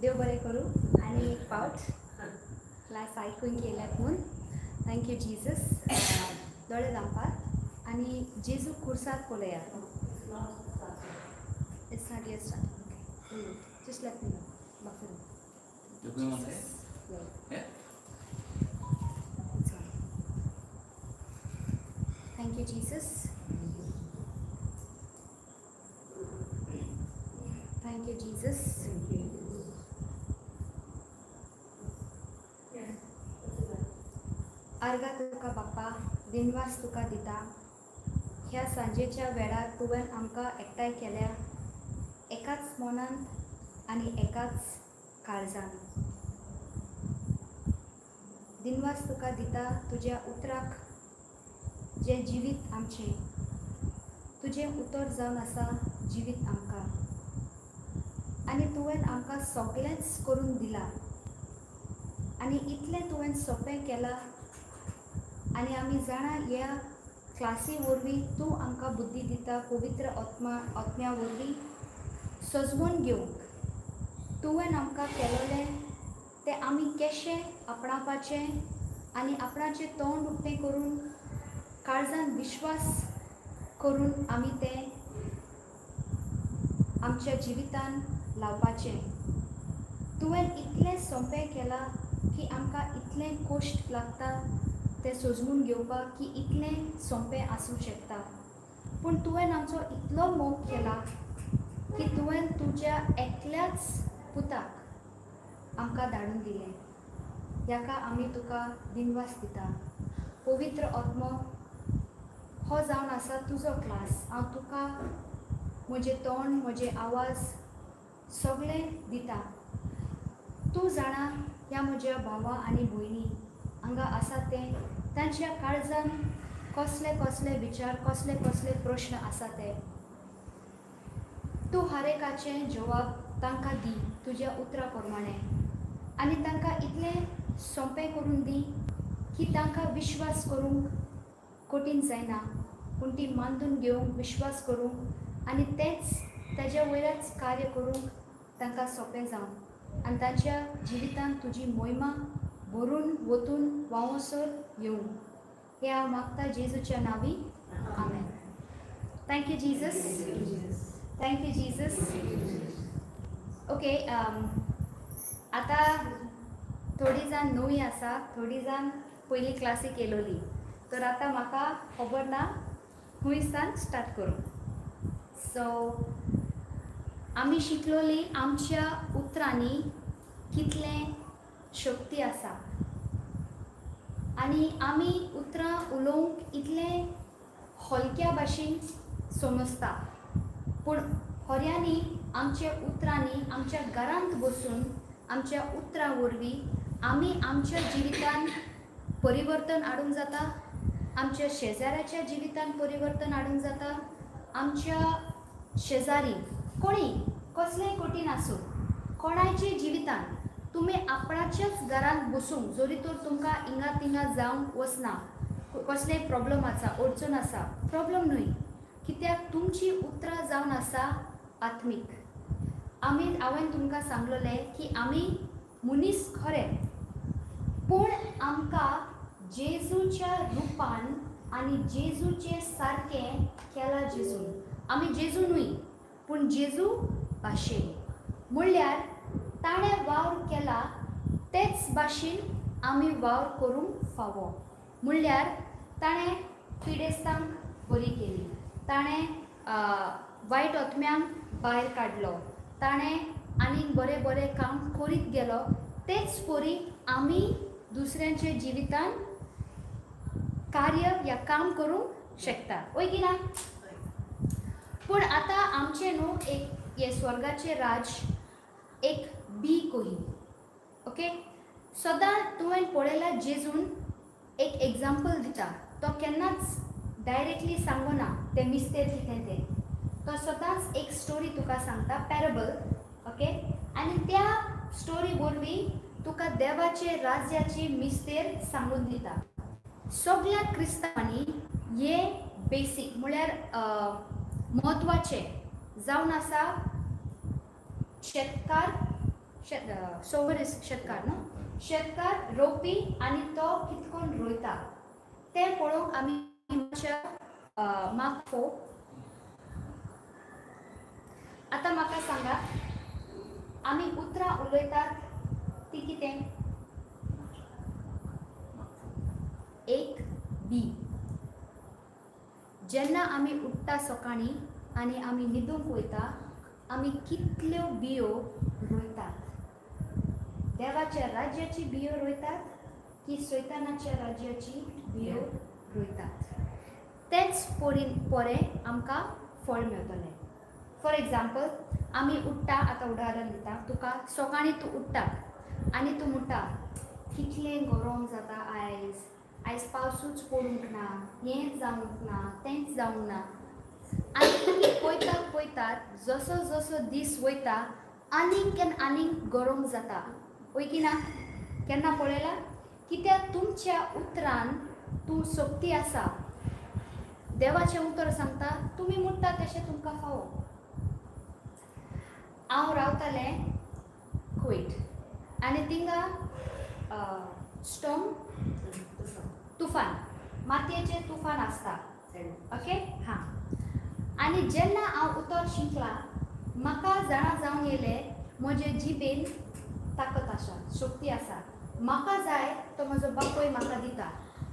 देव बरें करूं आनी एक पावट क्लास आयकून गेल्यात म्हूण थँक्यू जीजस दोळे धांपात आनी जेजू खुर्सात पळयात. It's not yet start just let me know thank you Jesus thank you Jesus आर्गा तुका बाप्पा दिनवास तुका दिता ह्या सांजेच्या वेळार तुवें आमकां एकठांय केल्या एकाच मनांत आनी एकाच काळजान. दिनवास तुका दिता तुज्या उतराक जे जिवीत आमचें तुजें उतर जावन आसा जिवीत आमकां आनी तुवें आमकां सगळेंच करून दिलां आनी इतलें तुवें सोंपें केलां आनी आमी जाणा ह्या क्लासी वरवीं तूं आमकां बुद्धी दिता पवित्र आत्म्या वरवीं सजवून घेवंक तुवें आमकां केलोलें तें आमी कशें आपणावपाचें आनी आपणाचें तोंड उक्तें करून काळजान विश्वास करून आमी तें आमच्या जिवितान लावपाचें. तुवें इतलें सोंपें केलां की आमकां इतलें कश्ट लागता तें सजवून घेवपाक की इतलें सोंपें आसूं शकता. पूण तुवें आमचो इतलो मोग केला की तुवें तुज्या एकल्याच पुताक आमकां धाडून दिलें. ह्याका आमी तुका दिनवास दिता. पवित्र आत्मो हो जावन आसा तुजो क्लास. हांव तुका म्हजें तोंड म्हजें आवाज सगळें दिता. तूं जाणा ह्या म्हज्या भावा आनी भयणी हांगा आसा तें तांच्या काळजान कसले कसले विचार कसले कसले प्रश्न आसा ते तूं हर एकाचें जवाब तांकां दी तुज्या उतरा प्रमाणें आनी तांकां इतलें सोंपें करून दी की तांकां विश्वास करूंक कठीण जायना पूण ती मानून घेवंक विश्वास करूंक आनी तेंच ताज्या वयरच कार्य करूंक तांकां सोंपें जावं आनी तांच्या जिवितान तुजी मोहिमा भरून वतून वावसर येवं. हें हांव मागता जेजूच्या नांवी आमेन. Thank you Jesus thank you Jesus. Okay आतां थोडी जाण नवी आसा थोडी जाण पयली क्लासीक येयलोली तर आतां म्हाका खबर ना खुंयसान स्टार्ट करूं. सो आमी शिकलोली आमच्या उतरांनी कितलें शक्ती आसा आनी आमी उतरां उलोवंक इतलें हलक्या भाशेन समजता पूण खऱ्यांनी आमच्या उतरांनी आमच्या घरांत बसून आमच्या उतरां वरवीं आमी आमच्या जिवितान परिवर्तन हाडूंक जाता. आमच्या शेजाऱ्याच्या जिवितान परिवर्तन हाडूंक जाता. आमच्या शेजारी कोणी कसलेंय कठीण आसूं कोणाच्या जिवितान तुमी आपणाच्याच घरांत बसूंक जरी तर तुमकां हिंगा तिंगा जावंक वचना कसलेय प्रॉब्लम आसा अडचण आसा प्रॉब्लम न्हय कित्याक तुमची उतरां जावन आसा आत्मीक. हांवें तुमकां सांगलोलें की आमी मनीस खरें पूण आमकां जेजूच्या रुपान आनी जेजूचे सारकें केलां जेजून. आमी जेजू न्हय पूण जेजू भाशेन म्हणल्यार ताणें वावर केला तेच भाशेन आमी वावर करूंक फावो. म्हणल्यार ताणें पिडेस्तांक बरी केली ताणें वायट आत्म्यांक भायर काडलो ताणें आनीक बरें बरें काम करीत गेलो तेच परी आमी दुसऱ्यांच्या जिवितान कार्य या काम करूंक शकता वय की ना. पूण आतां आमचें न्हू एक हे स्वर्गाचें राज एक बी कही. ओके सदां तुवें पळयलां जेजून एक एग्जाम्पल दिता तो केन्नाच डायरेक्टली सांगना तें मिस्तेर कितें तें तो सदांच एक स्टोरी तुका सांगता पॅरेबल. ओके आनी त्या स्टोरी वरवीं तुका देवाचे राज्याची मिस्तेर सांगून दिता. सगळ्या क्रिस्तांवांनी हे बेसीक म्हळ्यार म्हत्वाचें जावन आसा शेतकार शेतकार न्हू शेतकार रोवपी आनी तो कितकोन रोयता तें पळोवंक आमी मार्क 4 आतां म्हाका सांगा आमी उतरां उलयतात ती कितें एक बी जेन्ना आमी उठ्ठा सकाळीं आनी आमी न्हिदूंक वयता आमी कितल्यो बियो रोयतात देवाच्या राज्याची बियो रोयतात की सैतानाच्या राज्याची बियो रोयतात तेच पोरें आमकां फळ मेळटलें फॉर एग्जाम्पल आमी उठ्ठा आतां उदाहरण दिता तुका सकाळीं तूं उठ्ठा आनी तूं म्हणटा कितलें गरम जाता आयज पावसूच पडूंक ना हेंच जावंक ना तेंच जावंक ना आनी तुमी पळयतात जसो जसो दीस वयता आनीक गरम जाता वय की ना केन्ना पळयलां कित्याक तुमच्या उतरान तूं सोबती आसा देवाचें उतर सांगता तुमी म्हणटा तशें तुमकां फावो हांव रावतालें कुवेट आनी थिंगा स्टॉर्म तुफान मातयेचें तुफान आसता ओके हां आनी जेन्ना हांव उतर शिंकलां म्हाका जाणा जावन येयलें म्हजे जिबेन ताकत आसा शक्ती आसा म्हाका जाय तो म्हजो बापूय म्हाका दिता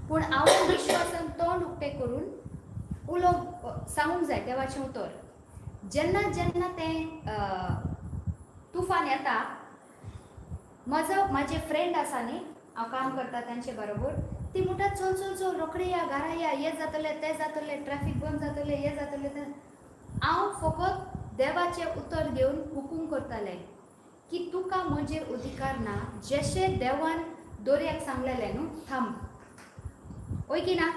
पूण हांव विश्वासान तोंड उक्तें करून सांगूंक जाय देवाचें उतर जेन्ना जेन्ना तें तुफान येता म्हजे फ्रेंड आसा न्ही हांव काम करता तांचे बरोबर ती म्हणटा चल चल चल रोखडी या घरा या हें जातलें तें जातलें ट्रॅफिक बंद जातलें हें जातलें तें हांव फकत देवाचें उतर घेवन हुकूम करतालें की तुका म्हजेर अधिकार ना जशें देवान दोरयाक सांगलेलें न्हू थांब वय की ना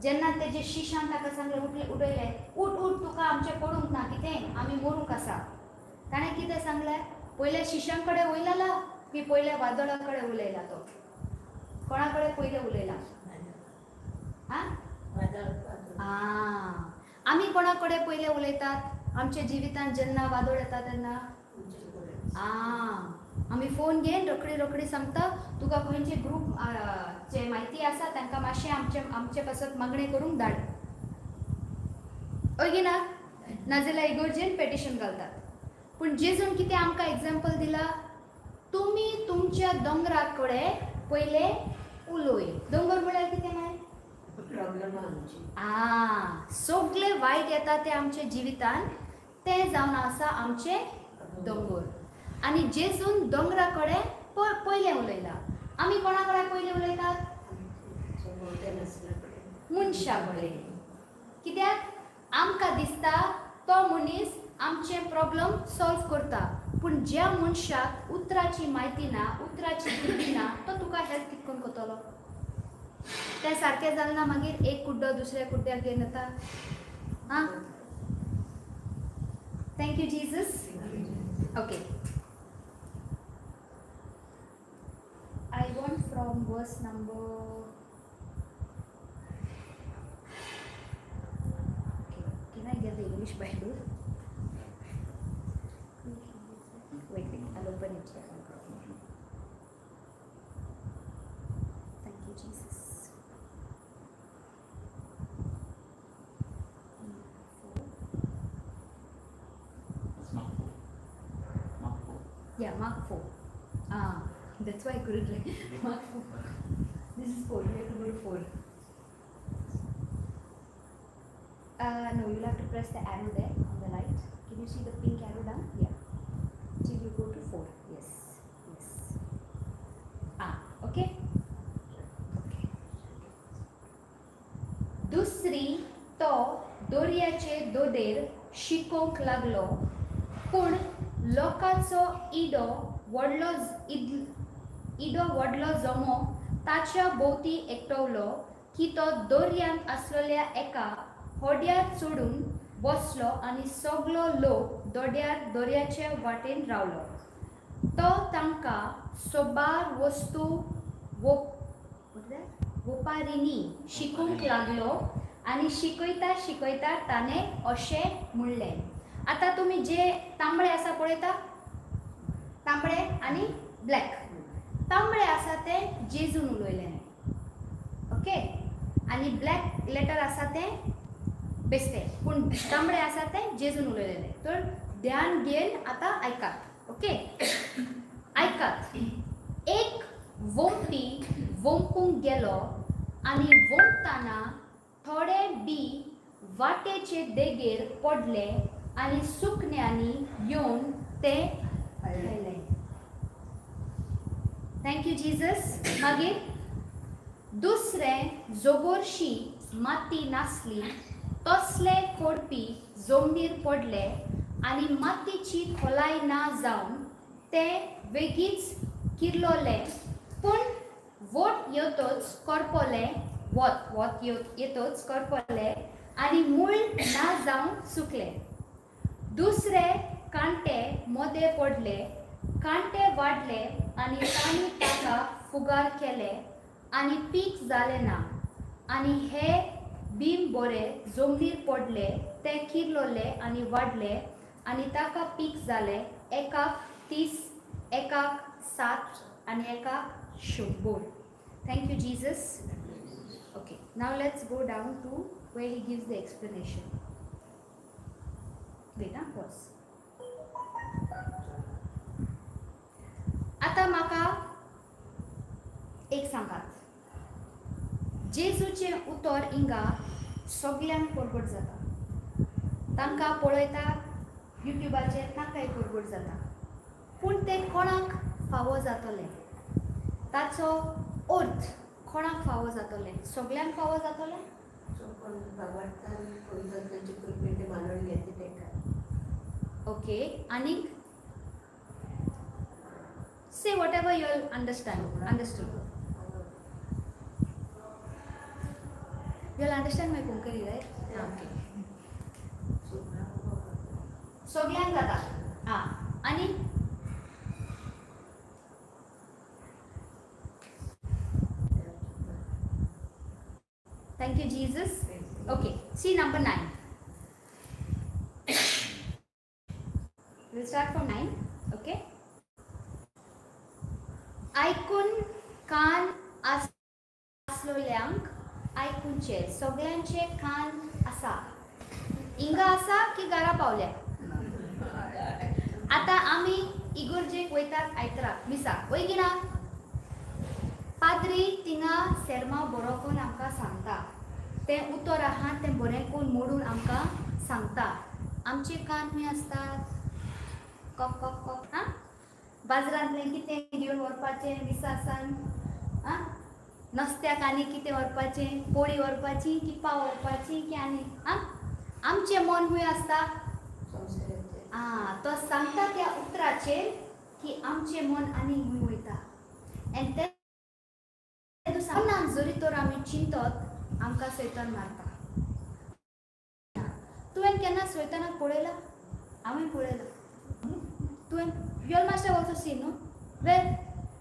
जेन्ना तेजे शिशान ताका सांगलें उडयलें उठ उठ तुका आमचें पडूंक ना कितें आमी मरूंक आसा ताणें कितें सांगलें पयले शिशां कडेन उलयला की पयले वादळा कडेन उलयला तो कोणा कडेन पयले उलयला आमी कोणा कडेन पयले उलयतात आमच्या जिवितांत जेन्ना वादळ येता तेन्ना आमी फोन घेवन रोखडी सांगता तुका खंयचे ग्रूप जे म्हायती आसा तांकां मातशें आमचे पासत मागणें करूंक धाड ओके ना नाजाल्यार इगोर्जेन पेटिशन घालतात पूण जेजून कितें आमकां एग्जाम्पल दिला तुमी तुमच्या दोंगरा कडेन पयले उलोय दोंगर म्हळ्यार कितें माय सगळें वायट येता तें आमच्या जिवितान तें जावन आसा आमचें दोंगर आनी जेजून दोंगरा कडेन पयलें उलयला आमी कोणा कडेन पयलें उलयतात मनशा कडेन कित्याक आमकां दिसता तो मनीस आमचे प्रॉब्लेम सॉल्व करता पूण ज्या मनशाक उतराची म्हायती ना उतराची बुद्धी ना तो तुका हेल्प कितकोन करतलो तें सारकें जालें ना मागीर एक कुड्डो दुसऱ्या कुड्ड्याक घेवन येता thank you Jesus okay I want from verse number okay, can I get the English Bible? Wait, I'll open it here. Thank you, Jesus. It's Mark 4. Mark 4. Yeah, Mark 4. That's why I couldn't like Mark 4. This is 4. We have to go to 4. No, you'll have to press the arrow there on the right. Can you see the pink arrow down? Yeah. Till you go to 4. Yes. Okay. Okay. दुसरी तो दोरयाचे दोदेर शिकोंक लागलो पूण लोकांचो इडो व्हडलो जमो ताच्या भोवती एकटवलो की तो दोरयांत आसलेल्या एका होड्यार चडून बसलो आनी सगळो लोक दोरयाचे वाटेन रावलो तो तांकां सोबार वस्तू वोपारिनी शिकूंक लागलो आनी शिकयता ताणें अशें म्हणलें आतां तुमी जे तांबडे आसा पळयता तांबडे आनी ब्लॅक. तांबडे आसा ते जेजून उलयले, ओके, आनी ब्लॅक लेटर आसा ते बेस्ते, पूण तांबडे आसा ते जेजून उलयलेले. तर ध्यान घेवन आतां आयकात, ओके. आयकात. एक वोंपी वोंपूंक गेलो आनी वोंपताना थोडे बी वाटेचे देगेर पडले आनी सुकण्यांनी येवन ते खायले. Thank you Jesus. मागीर दुसरें जोगोरशी माती नासली तसले खोडपी जमनीर पडले आनी मातीची खोलाय ना जावन ते वेगीच किरलोले, पूण वोट येतोच करपले, वोत येतोच करपले आनी मूळ ना जावन सुकले. दुसरे कांटे मोदे पडले, कांटे वाडले आनी तांणी ताका फुगार केले आनी पीक जाले ना. आनी हे बीम बरे जमनीर पडले, ते किरलोले आनी वाडले आनी ताका पीक जाले, एकाक 30, एकाक 60 आनी एकाक 100. Thank you, Jesus. Okay, now let's go down to where he gives the explanation. Wait, pause. आता म्हाका एक सांगात, जेजूचे उतर हिंगा सगळ्यांक परगट जाता. तांकां पळयता युट्यूबाचेर, तांकांय परगट जाता, पूण ते कोणाक फावो जातले, ताचो अर्थ कोणाक फावो जातले? सगळ्यांक फावो जातले? ओके, आनीक say whatever you understood. You'll understand my Konkani, right? Okay. सगळ्यांक जाता. आनी thank you, Jesus. Okay, see number 9. We'll start from 9. Okay. ऐकून कान आसलोल्यांक ऐकूंचे. सगळ्यांचे कान आसा. हिंगा आसा की घरा पावल्या? आता आमी इगोर्जेक वयतात आयतराक मिसाक, वय की ना? पाद्री थिंगा सेर्मा बरो करून आमकां सांगता, तें उतर आहा तें बरें करून मोडून आमकां सांगता. आमचे कान खंय आसतात? Cock cock cock. बाजारांतलें कितें घेवन व्हरपाचें विसासान? नुस्त्याक आनी कितें व्हरपाचें? पोळी व्हरपाची की पाव व्हरपाची की आनी? आमचें मन खंय आसता? तो सांगता त्या उतराचेर की आमचें मन आनी खंय वयता. एन ते जरी तर आमी चिंतत आमकां सैतान मारता. तुवें केन्ना सैतानाक पळयला? हांवें पळयला. तुवें your must have also seen, no? Where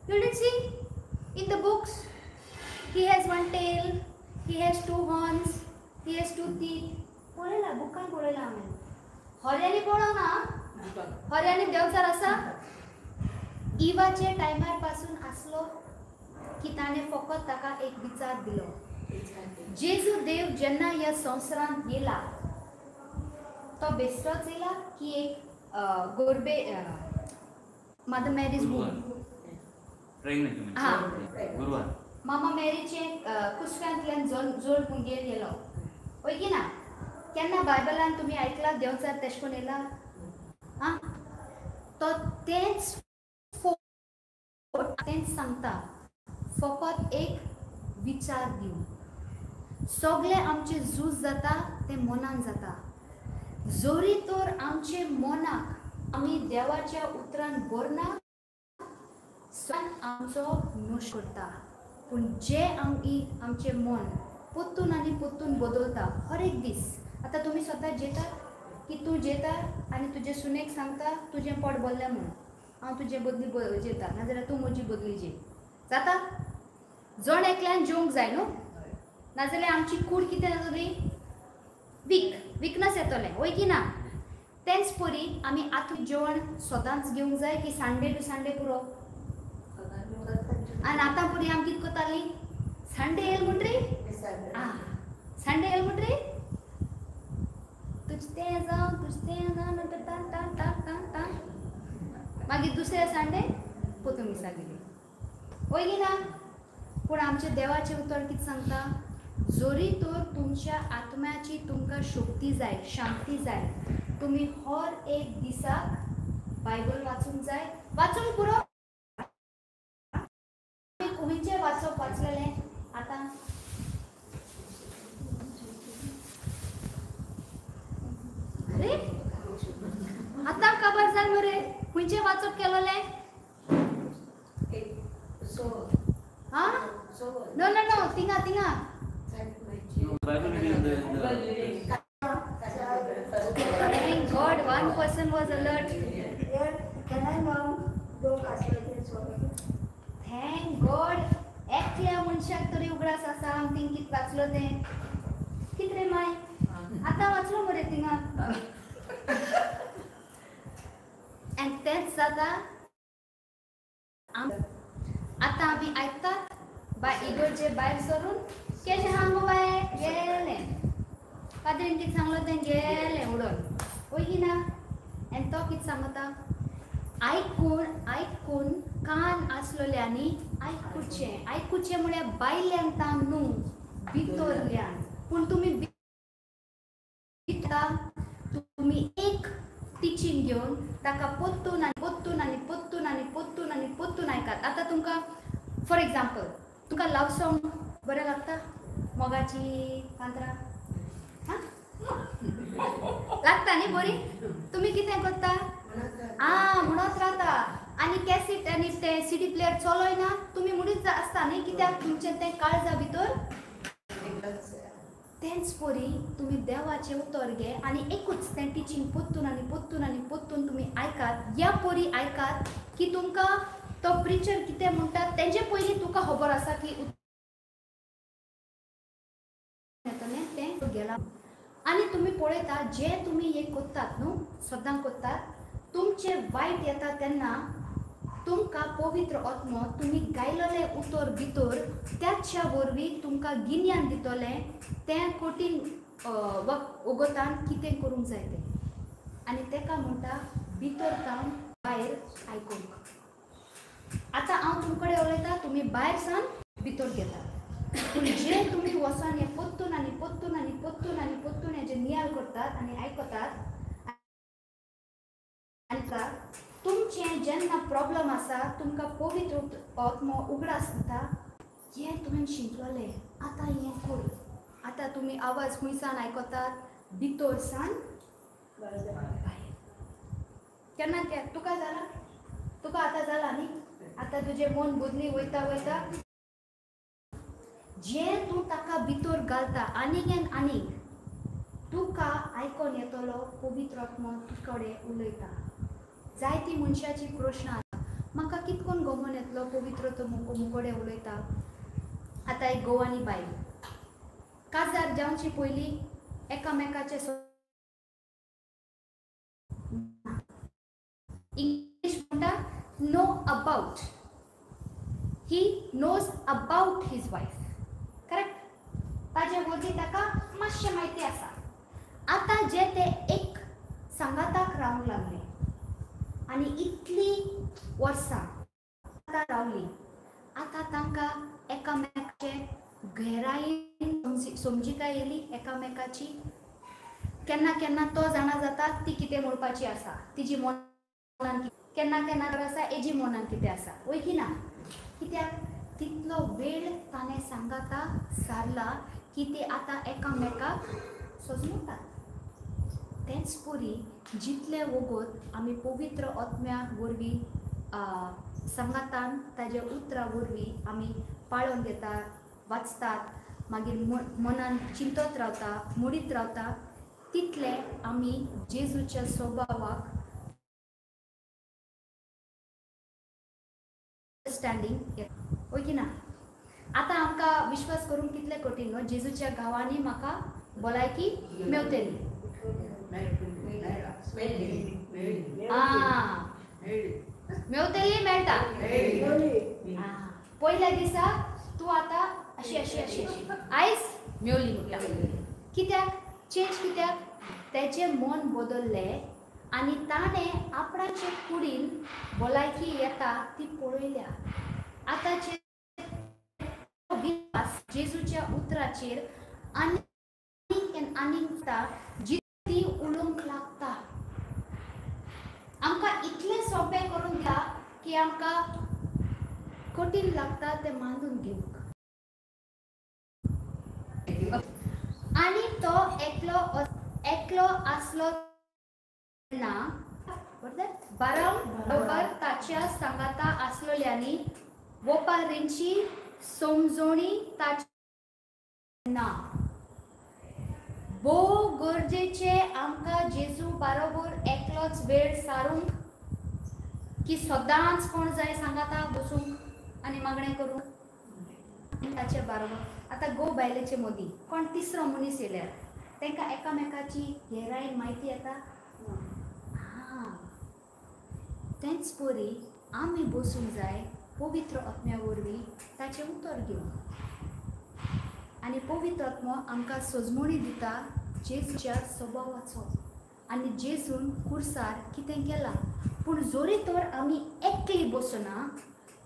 you didn't see in the books. He has one tail, he has 2 horns, he has 2 teeth. पळयला, बुकान पळयला हांवें. हऱ्यांनी पळोवंक ना. हऱ्यांनी देवचार आसा. इवाचे टायमार पासून आसलो की ताणें फकत ताका एक विचार दिलो. जेजू देव जेन्ना ह्या संवसारांत येला, तो बेश्टोच येला की एक गोरबे मदर मेरीज गुरुवार मामा मेरीचे कुस्क्यांतल्यान जोड मुंगेर येलो, वय की ना? केन्ना बायबलान तुमी आयकला देवचार तेश कोन येला? तो तेंच सांगता, फकत एक विचार दिवन. सगळे आमचे झूज जाता ते मनान जाता. जोरी तर आमचे मनाक आमी देवाच्या उतरान भरना, आमचो नोश करता. पूण जे आमचे मन पोत्तून आनी पोत्तून बदलता हर एक दीस. आतां तुमी स्वता जेतात की तूं जेता आनी तुजे सुनेक सांगता तुजें पोट भरलें म्हणून, हांव तुजे बदली जेता, नाजाल्यार तूं म्हजी बदली जे. जाता? जण एकल्यान जेवंक जाय न्हू, नाजाल्यार आमची कूड कितें जातली? वीकनस येतलें, वय की ना? तेच परी आमी आतां जेवण सदांच घेवंक जाय की संडे टू संडे पुरो. आनी आतां परी आमी कितें करतालीं संडे येयलो म्हणटरी संडे येयलो म्हणटरी तुजें तें जावन नंतर टान टान टान टान टान मागीर दुसरे संडे पोतून मिसा गेली वय ना. पूण आमच्या देवाचें उतर कितें सांगता जोरी तर तुमच्या आत्म्याची तुमकां शक्ती जाय शांती जाय तुमी हर एक दिसाक बायबल वाचूंक जाय. वाचूंक पुरो खंयचें वाचप वाचलेलें आतां अरे आतां खबर जाल मरे खंयचें वाचप केलोलें. हा नो नो नो थिंगा थिंगा Bible reading. Thank God one person was alert. Can I mom don't ask like this one? Thank God एकल्या मनशाक तरी उगडास आसा हांव थिंग कितें वाचलो तें कितें रे माय आतां वाचलो मरे थिंगा. आनी तेंच जाता आतां आमी आयकतात बाय इगोरचे भायर सरून केशें आहा गो बाये गेलें कादरीन कितें सांगलो तें गेलें उडोन वय की ना. आनी तो कितें सांगता आयकून कान आसलोल्यांनी आयकुचें म्हळ्यार भायल्यांतान न्हू भितरल्यान. पूण तुमी तुमी एक टिचींग घेवन ताका पोत्तून आनी पोत्तून आनी पोत्तून आनी पोत्तून आनी पोत्तून आयकात. आतां तुमकां फॉर एग्जाम्पल तुमकां लव सॉंग बरें लागता मोगाची कांतरां लागता न्ही बरी. तुमी कितें करता म्हणत रावता आनी कॅसेट आनी ते सीडी प्लेयर चलोय ना तुमी म्हणूच आसता न्ही कित्याक तुमचें तें काळजा भितर. तेंच परी तुमी देवाचें उतर घे आनी एकूच तें टिचींग पोत्तून आनी पोत्तून आनी पोत्तून तुमी आयकात. या परी आयकात की तुमकां तो प्रिचर कितें म्हणटा तेजे पयलीं तुका खबर आसा की तें गेलां. आनी तुमी पळयता जें तुमी हें कोत्तात न्हू सदां कोत्तात तुमचें वायट येता तेन्ना तुमकां पवित्र आत्मो तुमी गायलोलें उतर भितर त्याच्या वरवीं तुमकां गिन्यान दितोलें तें कठीण वगतान कितें करूंक जाय तें. आनी तेका म्हणटा भितर काम भायर आयकूंक. आतां हांव तुमचे कडेन उलयतां तुमी भायर सावन भितर घेतात. पूण जें तुमी वचोन हें पोत्तून आनी पोत्तून आनी पोत्तून आनी पोत्तून हेजें नियाळ करतात आनी आयकतात आनी तुमचें जेन्ना प्रॉब्लम आसा तुमकां पवित्र आत्मो उगडास दिता हें तुवें शिकलोलें आतां हें कर. आतां तुमी आवाज खंयसान आयकतात भितर सान भायर. केन्ना तुका जाला तुका आतां जाला न्ही आतां तुजें मन बदली वयता वयता जें तूं ताका भितर घालता आनीक एन आनीक तुका आयकोन येतलो पवित्र आत्मो तुजे कडेन उलयता. जायती मनशाची प्रश्न आसा म्हाका कितकोन गमन येतलो पवित्र तो मुकोडे उलयता. आतां एक गोवानी बायल काजार जावची पयलीं एकामेकाचे इंग्लीश म्हणटा know about he knows about his wife correct. ताजे वरवीं ताका मातशें म्हायती आसा. आतां जे ते एक सांगाताक रावंक लागले आनी इतली वर्सां आतां रावलीं आतां तांकां एकामेकाचे गहरायेन समजिकाय येयली एकामेकाची. केन्ना केन्ना तो जाणा जाता ती कितें म्हणपाची आसा तिजी मनान केन्ना केन्ना आसा हेजी मनान कितें आसा वय की ना. कित्याक तितलो वेळ ताणें सांगाता सारला की ती आतां एकामेकाक सोजमतात. तेंच परी जितले वगत आमी पवित्र आत्म्या वरवीं संगातान ताजे उतरा वरवीं आमी पाळोवन घेतात वाचतात मागीर मनान चिंतत रावता मोडीत रावता तितले आमी जेजूच्या स्वभावाक अंडरस्टँडींग वय की ना. आतां आमकां विश्वास करूंक कितले कठीण न्हू जेजूच्या गांवांनी म्हाका भलायकी मेवतली मेवतली मेळटा मेवली. पयल्या दिसा तू आता अशी अशी अशी अशी आयज मेवली म्हणटा कित्याक चेंज कित्याक तेचे मन बदलले आनी ताणें आपणाचे कुडीन भलायकी येता ती पळयल्या आतांचे विश्वास जेजूच्या उतराचेर आनीक ती उलोवंक लागता आमकां इतलें सोंपें करून दिता की आमकां कठीण लागता तें मानून घेवंक आनी तो एकलो आसलो ना बरोबर ताच्या सांगाता आसलोल्यांनी वोपारींची समजोणी ताची ना भोव गरजेचे आमकां जेजू बरोबर एकलोच वेळ सारूंक की सदांच कोण जाय सांगाता बसूंक आनी मागणें करूंक ताचे बरोबर आतां गो बायलेचे मदीं कोण तिसरो मनीस येयल्यार तांकां एकामेकाची गहरायेन म्हायती येता तेंच परी आमी बसूंक जाय पवित्र आत्म्या वरवीं ताचें उतर घेवंक आनी पवित्र आत्मो आमकां सजमणी दिता जेजूच्या स्वभावाचो आनी जेजून कुर्सार कितें केलां पूण जोरी तर आमी एकली बसना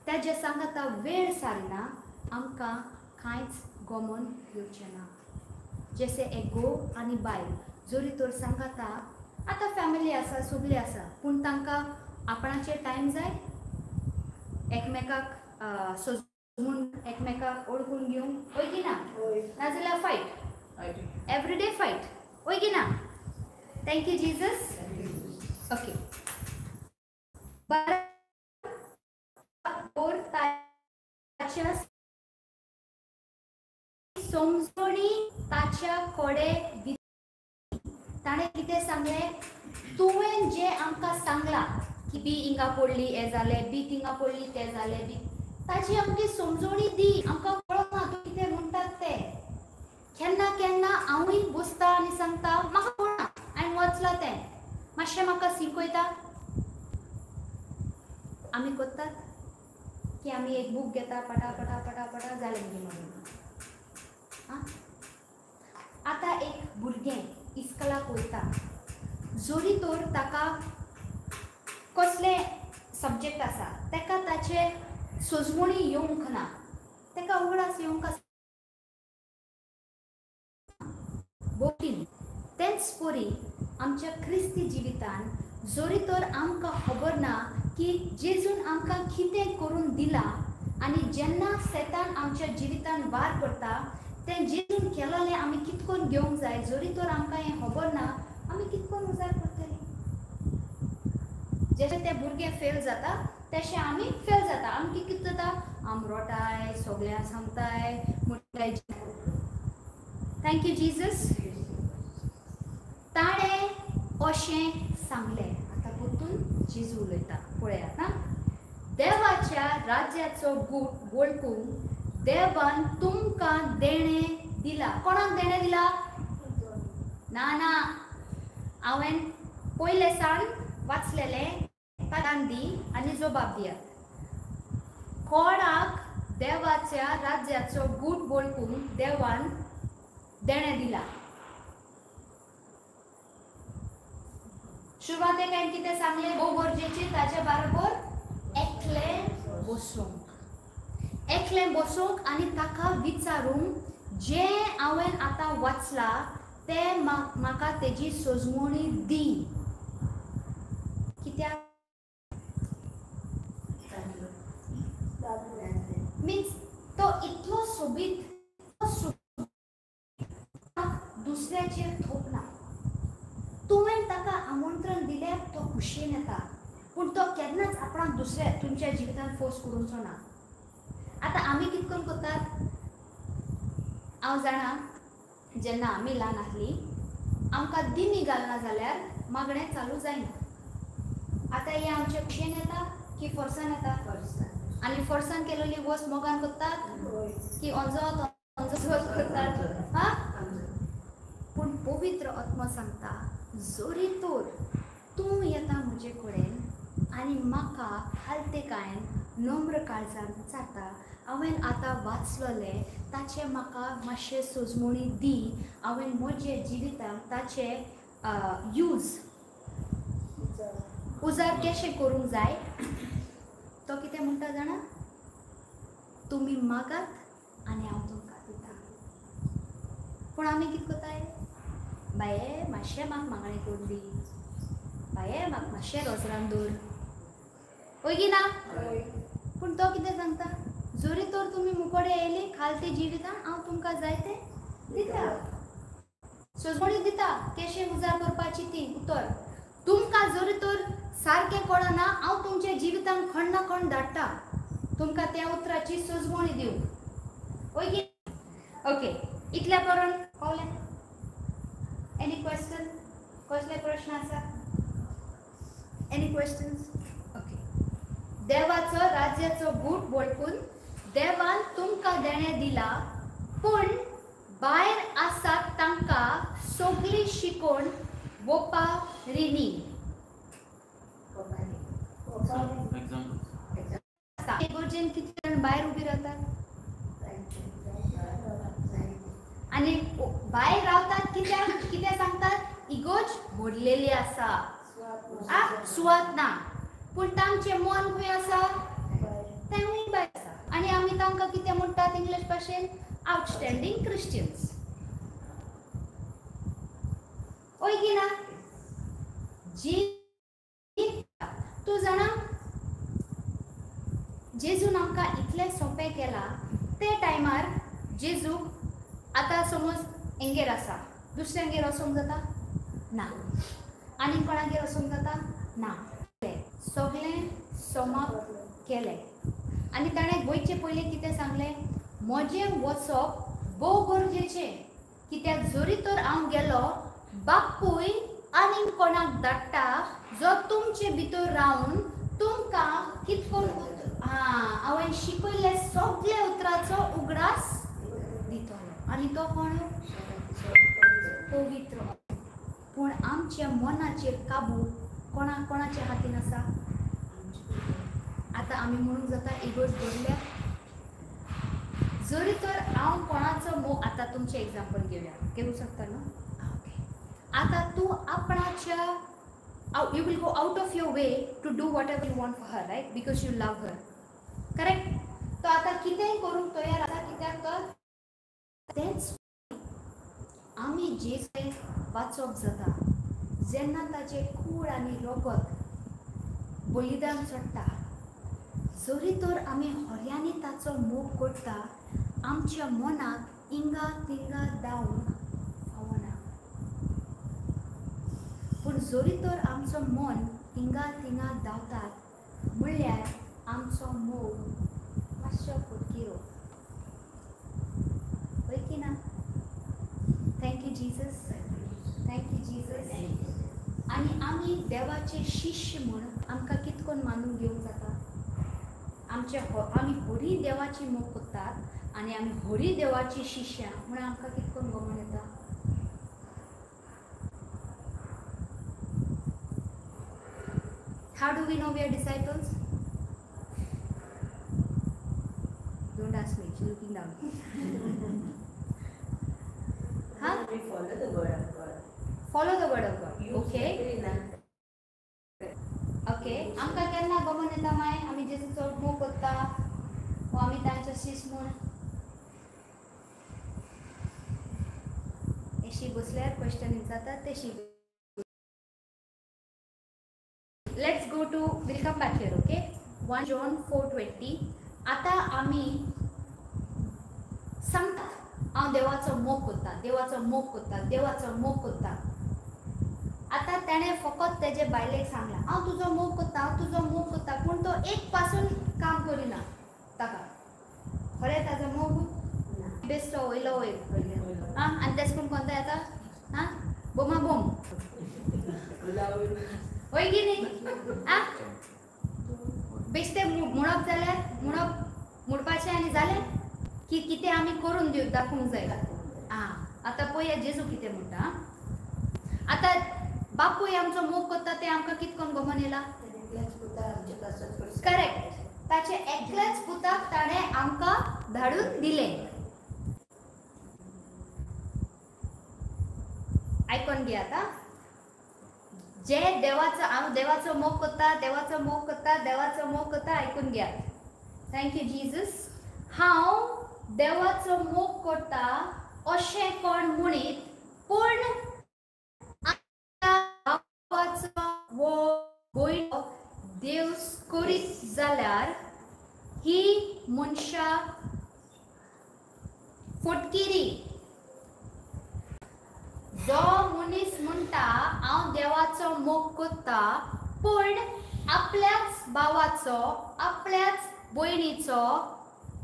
ताजे सांगाता वेळ सारिना आमकां कांयच गमन येवचें ना जशें एक घोव आनी बायल जोरी तर सांगाता आतां फॅमिली आसा सगळीं आसा पूण तांकां आपणाचे टायम जाय एकमेकाक सजमून एकमेकाक ओळखून घेवंक वय की ना नाजाल्यार फायट एवरीडे फायट वय की ना थँक्यू जीजस ओके समजणी ताच्या कडे ताणें कितें सांगलें तुवें जें आमकां सांगलां की बी हिंगा पडली हें जालें बी थिंगा पडली तें जालें बी ताची आमची समजोणी दी आमकां कळना तूं कितें म्हणटात तें केन्ना केन्ना हांवूय बसता आनी सांगता म्हाका कळना हांवें वाचलां तें मातशें म्हाका शिकयता आमी करतात की आमी एक बूक घेता पटा पटा पटा पटा जालें म्हणून म्हणून आतां एक भुरगें इस्कलाक वयता जोरी तर ताका कसले सब्जेक्ट आसा ताका ताचे सजमणी येवंक ना ताका उगडास येवंक आसा बोटीन तेंच परी आमच्या क्रिस्ती जिवितान जोरी तर आमकां खबर ना की जेजून आमकां कितें करून दिलां आनी जेन्ना सेतान आमच्या जिवितान वार करता तें जेजून केलेलें आमी कितकोन घेवंक जाय जोरी तर आमकां हें खबर ना आमी कितकोन उजार करतलीं जशें तें भुरगें फेल जाता तशें आमी फेल जाता आमकां कितें जाता आम रोटाय सगळ्यांक सांगताय म्हणटाय थँक्यू जीजस ताणें अशें सांगलें आतां परतून जेजू उलयता पळयात ना देवाच्या राज्याचो गूट वळखूंक देवान तुमकां देणें दिला कोणाक देणें दिला ना ना हांवें पयले सान वाचलेलें तांकां दी आनी जबाब दियात कोणाक देवाच्या राज्याचो गूट वळखूंक देवान देणें दिला सुरवातेक हांवें कितें सांगलें भोव गरजेचें ताचे बरोबर एकलें बसूंक आनी ताका विचारूंक जें हांवें आतां वाचलां तें म्हाका तेजी सजमणी दी कित्याक मिन्स तो इतलो सोबीत दुसऱ्याचेर थोपना तुवें ताका आमंत्रण दिल्यार तो खुशयेन येता पूण तो केन्नाच आपणाक दुसऱ्या तुमच्या जिवितांत फोर्स करूंचो ना आतां आमी कितें करून करतात हांव जाणा जेन्ना आमी ल्हान आसलीं आमकां दिमी घालना जाल्यार मागणें चालू जायना आतां हे आमचे खुशयेन येता की फॉर्सान येता आनी फॉर्सान केलेली वस्त मोगान करतात की अंजो करतात हा पूण पवित्र आत्मा सांगता जोरी तोर तूं येता म्हजे कडेन आनी म्हाका हालतेकायन नम्र काळजान विचारता हांवें आतां वाचलोलें ताचे म्हाका मातशें सोजमणी दी हांवें म्हजे जिवितांत ताचे यूज उजार कशें करूंक जाय तो कितें म्हणटा जाणा तुमी मागात आनी हांव तुमकां दिता पूण आमी कितें कोताय बाये मातशें म्हाका मागणें करून दी बाये म्हाका मातशें रोजरान दवर ओय गी ना पूण तो कितें सांगता जोरी तर तुमी मुकोडे येयली खालते जिवितांत हांव तुमकां जाय तें दिता सोजमणी दिता केशें उजार करपाची ती उतर तुमकां जोरी तर सारकें कळना हांव तुमच्या जिवितांत खण ना खण धाडटा तुमकां त्या उतराची सोजमणी दिवं ओय गी ओके इतल्या पर्यंत कळ्ळें एनी क्वेश्चन कसले प्रश्न आसा एनी क्वेश्चन्स ओके देवाचो राज्याचो गूट वळखून देवान तुमकां देणें दिला पूण भायर आसात तांकां सगळी शिकोण वोपारिनी इगोर्जेन कितले जाण भायर उबी रावतात आनी भायर रावतात कित्याक कितें सांगतात इगोज भरलेली आसा सुवात ना पूण तांचें मन खंय आसा तेंवूय भायर आसा आनी आमी तांकां कितें म्हणटात इंग्लीश भाशेन आउटस्टँडींग क्रिश्चियन्स ओय की ना जी तूं जाणा जेजून आमकां इतलें सोंपें केलां ते टायमार जेजूक आतां समज हेंगेर आसा दुसऱ्यांगेर वचोंक जाता ना आनी कोणागेर वचोंक जाता ना सगळें समाप्त केलें आनी ताणें गोंयचे पयलीं कितें सांगलें म्हजें वचप भोव गरजेचें कित्याक जोरी तर हांव गेलो बापूय आनीक कोणाक धाडटा जो तुमचे भितर रावन तुमकां कितकोन हांवें शिकयल्ले सगळे उतराचो उगडास दितलो आनी तो कोण पवित्र पूण आमच्या मनाचेर काबू कोणाच्या हातीन आसा आतां आमी म्हणूंक जाता इगोज भरल्या जरी तर हांव कोणाचो मोग आतां तुमचें एग्जाम्पल घेवया घेवंक शकता न्हू ओके आतां तूं आपणाच्या you will go out of your way to do whatever you want for her, right? Because you love her. Correct? तो आता कितेंय करूंक तयार आसा कित्याक तर तेंच आमी जें वाचप जाता जेन्ना ताचे कूड आनी रगत बलिदान चडटा जरी तर आमी हऱ्यांनी ताचो मोग करता आमच्या मनाक इंगा तिंगा दावंक फावना पूण जरी तर आमचो मन हिंगा थिंगा धांवतात म्हणल्यार आमचो मोग मातसो फुटकिरो होय की ना थँक्यू जीजस आनी आमी देवाचे शिश्य म्हूण आमकां कितकोन मानून घेवंक जाता आमी हरी देवाची मोग करतात आनी आमी हरी देवाची शिश्यां म्हूण आमकां कितकोन गमन येता How do we know we are disciples? Don't ask me, she's looking down. Huh? We follow the word of God. Follow the word of God. Okay. Okay. आमकां केन्ना गमन येता माय आमी जेजूचो मोग करता वा आमी तांचो शिश म्हूण एशी बसल्यार क्वेश्चन जाता तेशी Let's go to, we'll come back here, okay? 1 John 4:20. आता आमी सांगतात हांव देवाचो मोग करता देवाचो मोग करता देवाचो मोग करता आता ताणें फकत तेजे बायलेक सांगलां हांव तुजो मोग करता हांव तुजो मोग करता पूण तो एक पासून काम करिना ताका खरें ताजो मोग बेश्टो वयलो वयर आनी तेश करून कोणता येता बोमा बोम होय की न्ही बेश्टे म्हणप जाल्यार म्हणपाचें आनी जालें की कितें आमी करून दिवं दाखोवंक जाय आतां पळया जेजू कितें म्हणटा आतां बापूय आमचो मोग करता ते आमकां कितकोन गमन येला करेक्ट ताचे एकल्याच पुताक ताणें आमकां धाडून दिलें आयकोन घेयात आं जे देवाचो हांव देवाचो मोग करता देवाचो मोग करता देवाचो मोग करता आयकून घेयात थँक्यू जिजस हांव देवाचो मोग करता अशें कोण म्हणीत पूण वो भयण देव करीत जाल्यार ही मनशां फटकिरी जो मनीस म्हणटा हांव देवाचो मोग करता पूण आपल्याच भावाचो आपल्याच भयणीचो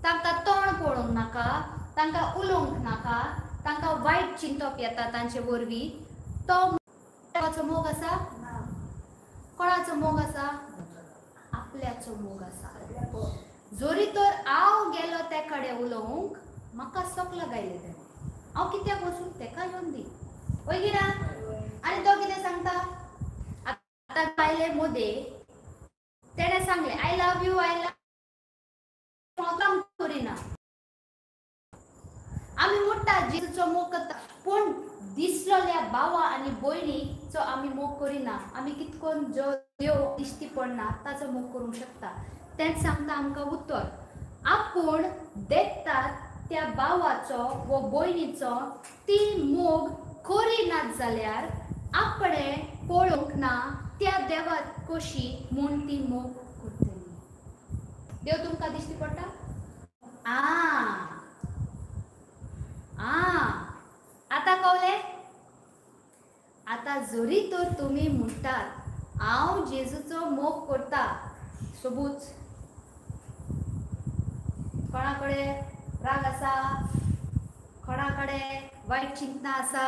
तांकां तोंड पळोवंक नाका तांकां उलोवंक नाका तांकां वायट चिंतप येता तांचे वरवीं तो देवाचो मोग आसा कोणाचो मोग आसा आपल्याचो मोग आसा जोरी तर हांव गेलो ते कडेन उलोवंक म्हाका सोकला गायले तेणें हांव कित्याक वचून तेका येवन दी वय गिरा आनी तो कितें सांगता आतां बायले मोदे तेणें सांगलें आय लव यू काम करिना आमी म्हणटा जेजूचो मोग करता पूण दिसलोल्या भावा आनी भयणीचो आमी मोग करिना आमी कितकोन जो देव दिश्टी पडना ताचो मोग करूंक शकता तेंच सांगता आमकां उत्तर आपूण देखतात त्या भावाचो वो भयणीचो ती मोग करिनात जाल्यार आपणें पळोवंक ना त्या देवाक कशी म्हूण ती मोग करतली देव तुमकां दिश्टी पडटा आतां कळ्ळें आतां जरी तर तुमी म्हणटात हांव जेजूचो मोग करता सबूत कोणा कडेन राग आसा कोणा कडेन वायट चिंतना आसा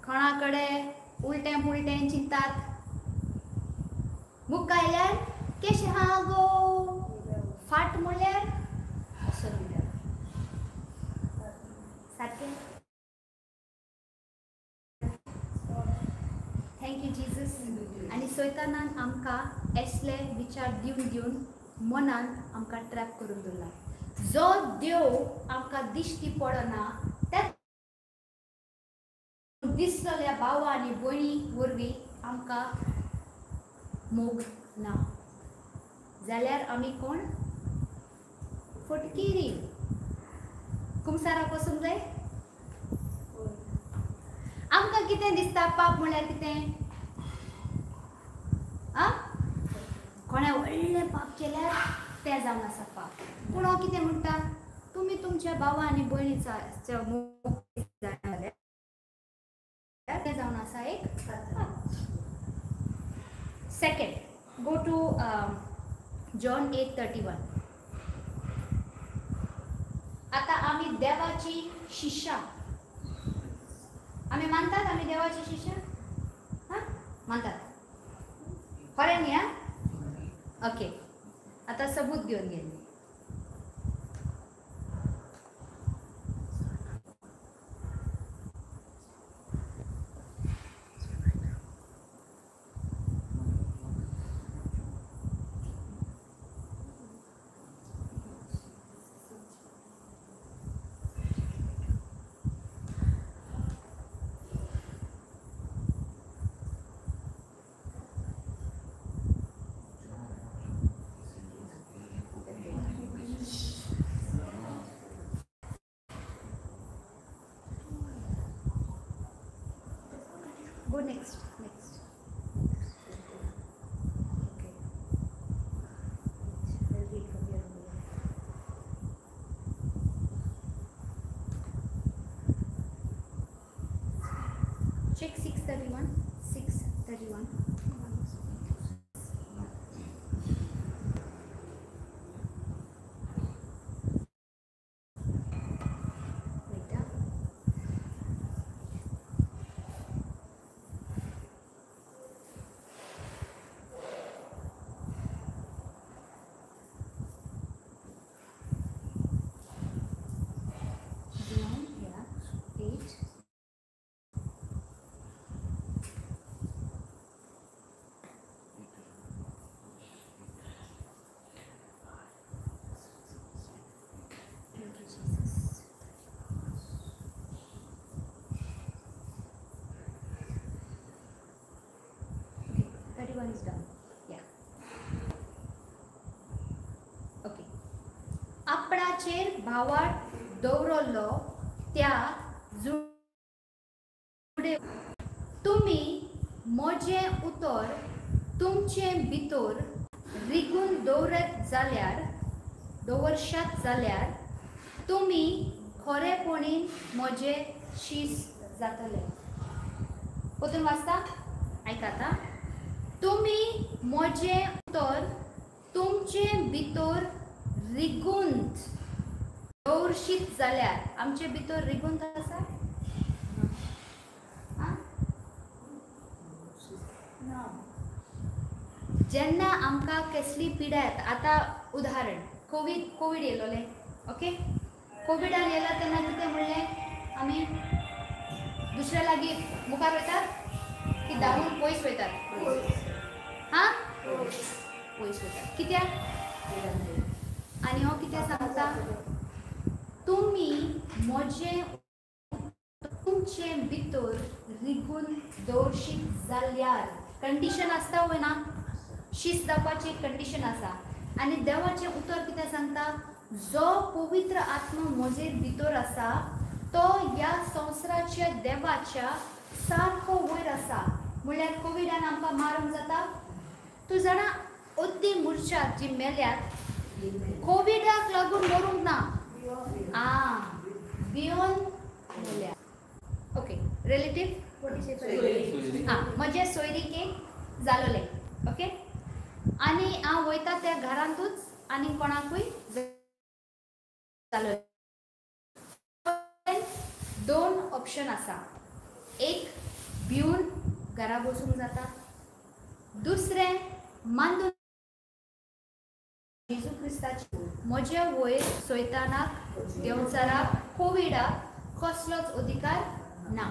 कोणा कडेन उलटें पुलटें चिंतात मुख आयल्यार केशें आहा गो फाट म्हणल्यार असो म्हणल्यार सारकें थँक्यू जिजस आनी सैतानान आमकां असले विचार दिवन दिवन मनान आमकां ट्रॅप करून दवरला जो देव आमकां दिश्टी पडना त्या दिसलोल्या भावा आनी भयणी वरवीं आमकां मोग ना जाल्यार आमी कोण फटकिरी कुमसाराक वचूंक जाय आमकां कितें दिसता पाप म्हळ्यार कितें कोणें व्हडलें पाप केल्यार तें जावन आसा पाप पूण हांव कितें म्हणटा तुमी तुमच्या भावा आनी भयणीचो मोग जाल्यार तें जावन आसा एक सेकंड गो टू जॉन 8:31 आतां आमी देवाची शिष्या आमी मानतात आमी देवाची शिष्या मानतात खरें न्ही ओके आतां सबूत घेवन गेली Go next. Okay. I'll read from here. Check 631. 631. Wisdom या ओके आपणाचेर भावाट दवरलो त्या जुडे तुम्ही मोजे उतर तुमचे भितर रिगून दवरशात जाल्यार तुम्ही खरेपणीन मोजे शीस जातले पोतून वाचता ऐकाता तुम्ही मोजे उतर तुमचे भितर रिगूंत दवरशीत जाल्यार आमचे भितर रिगूंत आसा जेन्ना आमकां कसली पिडा येता आतां उदाहरण कोविड येयलोले ओके कोविडान येयला तेन्ना कितें म्हणलें आमी दुसऱ्या लागीं मुखार वयतात की धांवून पयस वयतात हां पयस वयतात कित्याक आनी हो कितें सांगता तुमी मोजे तुमचे भितर रिगून दवरशीत जाल्यार कंडिशन आसता वय ना शीस जावपाची कंडिशन आसा आनी देवाचें उतर कितें सांगता जो पवित्र आत्मा म्हजेर भितर आसा तो ह्या संवसाराच्या देवाच्या सारको वयर आसा म्हळ्यार कोविडान आमकां मारूंक जाता तूं जाणा अद्दी मुर्चात जी मेल्यात कोविडाक लागून मरूंक ना भियोन मेल्यात ओके रिलेटीव म्हजे सोयरीक जालोले ओके आनी हांव वयता त्या घरांतूच आनी कोणाकूय जालो दोन ऑप्शन आसा एक भिवन घरा बसूंक जाता दुसरें मांडून जेजू क्रिस्ताची म्हजे वयर सोयतानाक देंवचाराक कोविडाक कसलोच अधिकार ना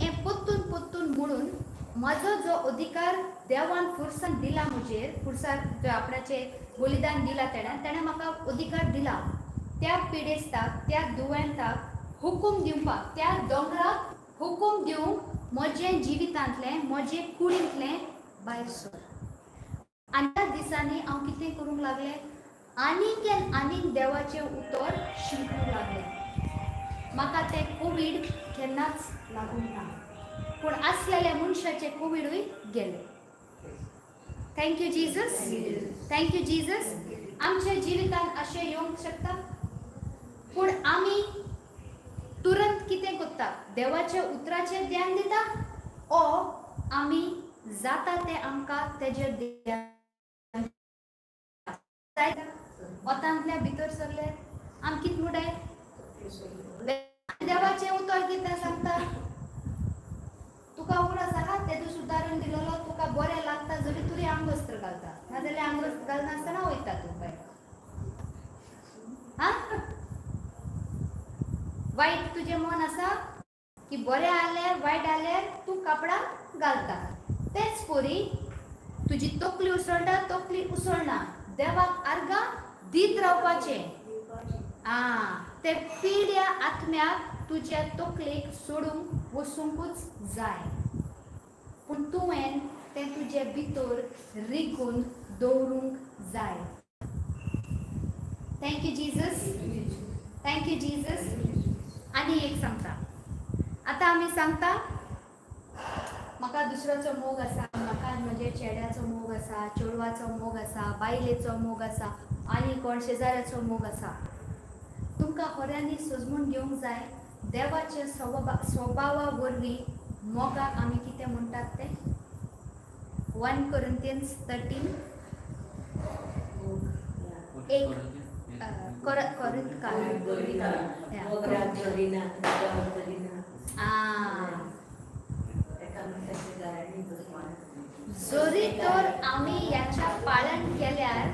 हें पोत्तून म्हणून म्हजो जो अधिकार देवान फुरसाण दिला म्हजेर फुरसाण जो आपणाचे बलिदान दिला तेणें म्हाका अधिकार दिला त्या पिडेस्ताक त्या दुयेंताक हुकूम दिवपाक त्या दोंगराक हुकूम दिवंक म्हजें जिवितांतलें म्हजें कुडींतलें भायर सर आनी त्या दिसांनी हांव कितें करूंक लागलें आनीक देवाचें उतर शिंकूंक लागलें म्हाका तें कोवीड केन्नाच लागूंक ना पूण आसलेले मनशाचे कोविडूय गेले थँक्यू जिजस आमच्या जिवितांत अशें येवंक शकता पूण आमी तुरंत कितें करता देवाच्या उतराचेर ध्यान दिता ओ आमी जाता तें आमकां तेजेर ध्यान ओतांतल्या भितर सरले आमी कितें म्हणटाय देवाचें उतर कितें सांगता तुका उगडास आहा तेजो सुदारून दिलेलो तुका बरें लागता जरी तुरी आंगवस्त्र घालता नाजाल्यार आंगवस्त्र घालनासतना वयता तूं भायर हां वायट तुजें मन आसा की बरें आल्यार वायट आल्यार तूं कापडां घालता तेच परी तुजी तकली उसळटा तकली उसळना देवाक आर्गां दीत रावपाचें ते पिड्या आत्म्याक तुज्या तकलेक सोडूंक वचूंकूच जाय पूण तुवें तें तुजे भितर रिगून दवरूंक जाय थँक्यू जिजस आनी एक सांगता आतां आमी सांगता म्हाका दुसऱ्याचो मोग आसा म्हाका म्हजे चेड्याचो मोग आसा चेडवाचो मोग आसा बायलेचो मोग आसा आनी कोण शेजाऱ्याचो मोग आसा तुमकां खऱ्यांनी सजमून घेवंक जाय देवाचे स्वभावा वरवीं मोगाक आमी कितें म्हणटात तें 1 Corinthians 13 एक जरी तर आमी याच्या पालन केल्यार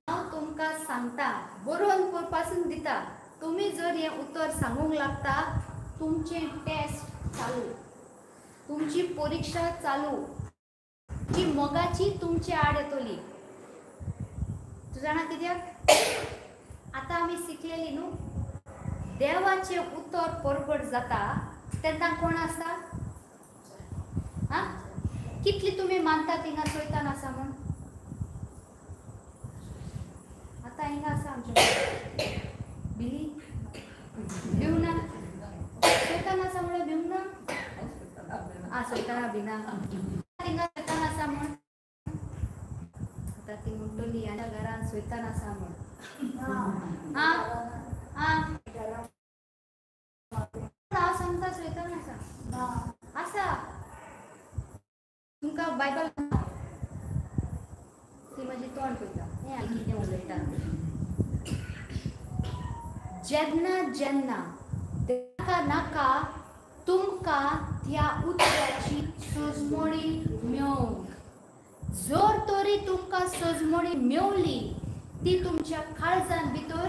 हांव तुमकां सांगता बरोवन पासून दिता तुम्ही जर हे उत्तर सांगूंक लागता तुमचें टेस्ट चालू तुमची परीक्षा चालू जी मोगाची तुमचे आड येतली तूं जाणा कित्याक आतां आमी शिकलेली न्हू देवाचें उतर परगट जाता तेन्ना कोण आसता हां कितली तुम्ही मानता थिंगा सोयतान आसा म्हण आता हिंगा आसा आमच्या बिली भिवना सोयतान आसा म्हण भिवना सोयताना बिना थिंगा सोयतान आसा म्हण आता ती म्हणटली ह्या घरान सोयतान आसा म्हण हा हा हांव सांगता सोयतान आसा आसा तुमकां बायबल ती म्हजी तोंड पळयता हें हांव कितें उलयता जेन्ना जेन्ना नाका नाका तुमकां त्या उतराची सजमोडी मेळोंक जर तरी तुमकां सजमोडी मेवली ती तुमच्या काळजान भितर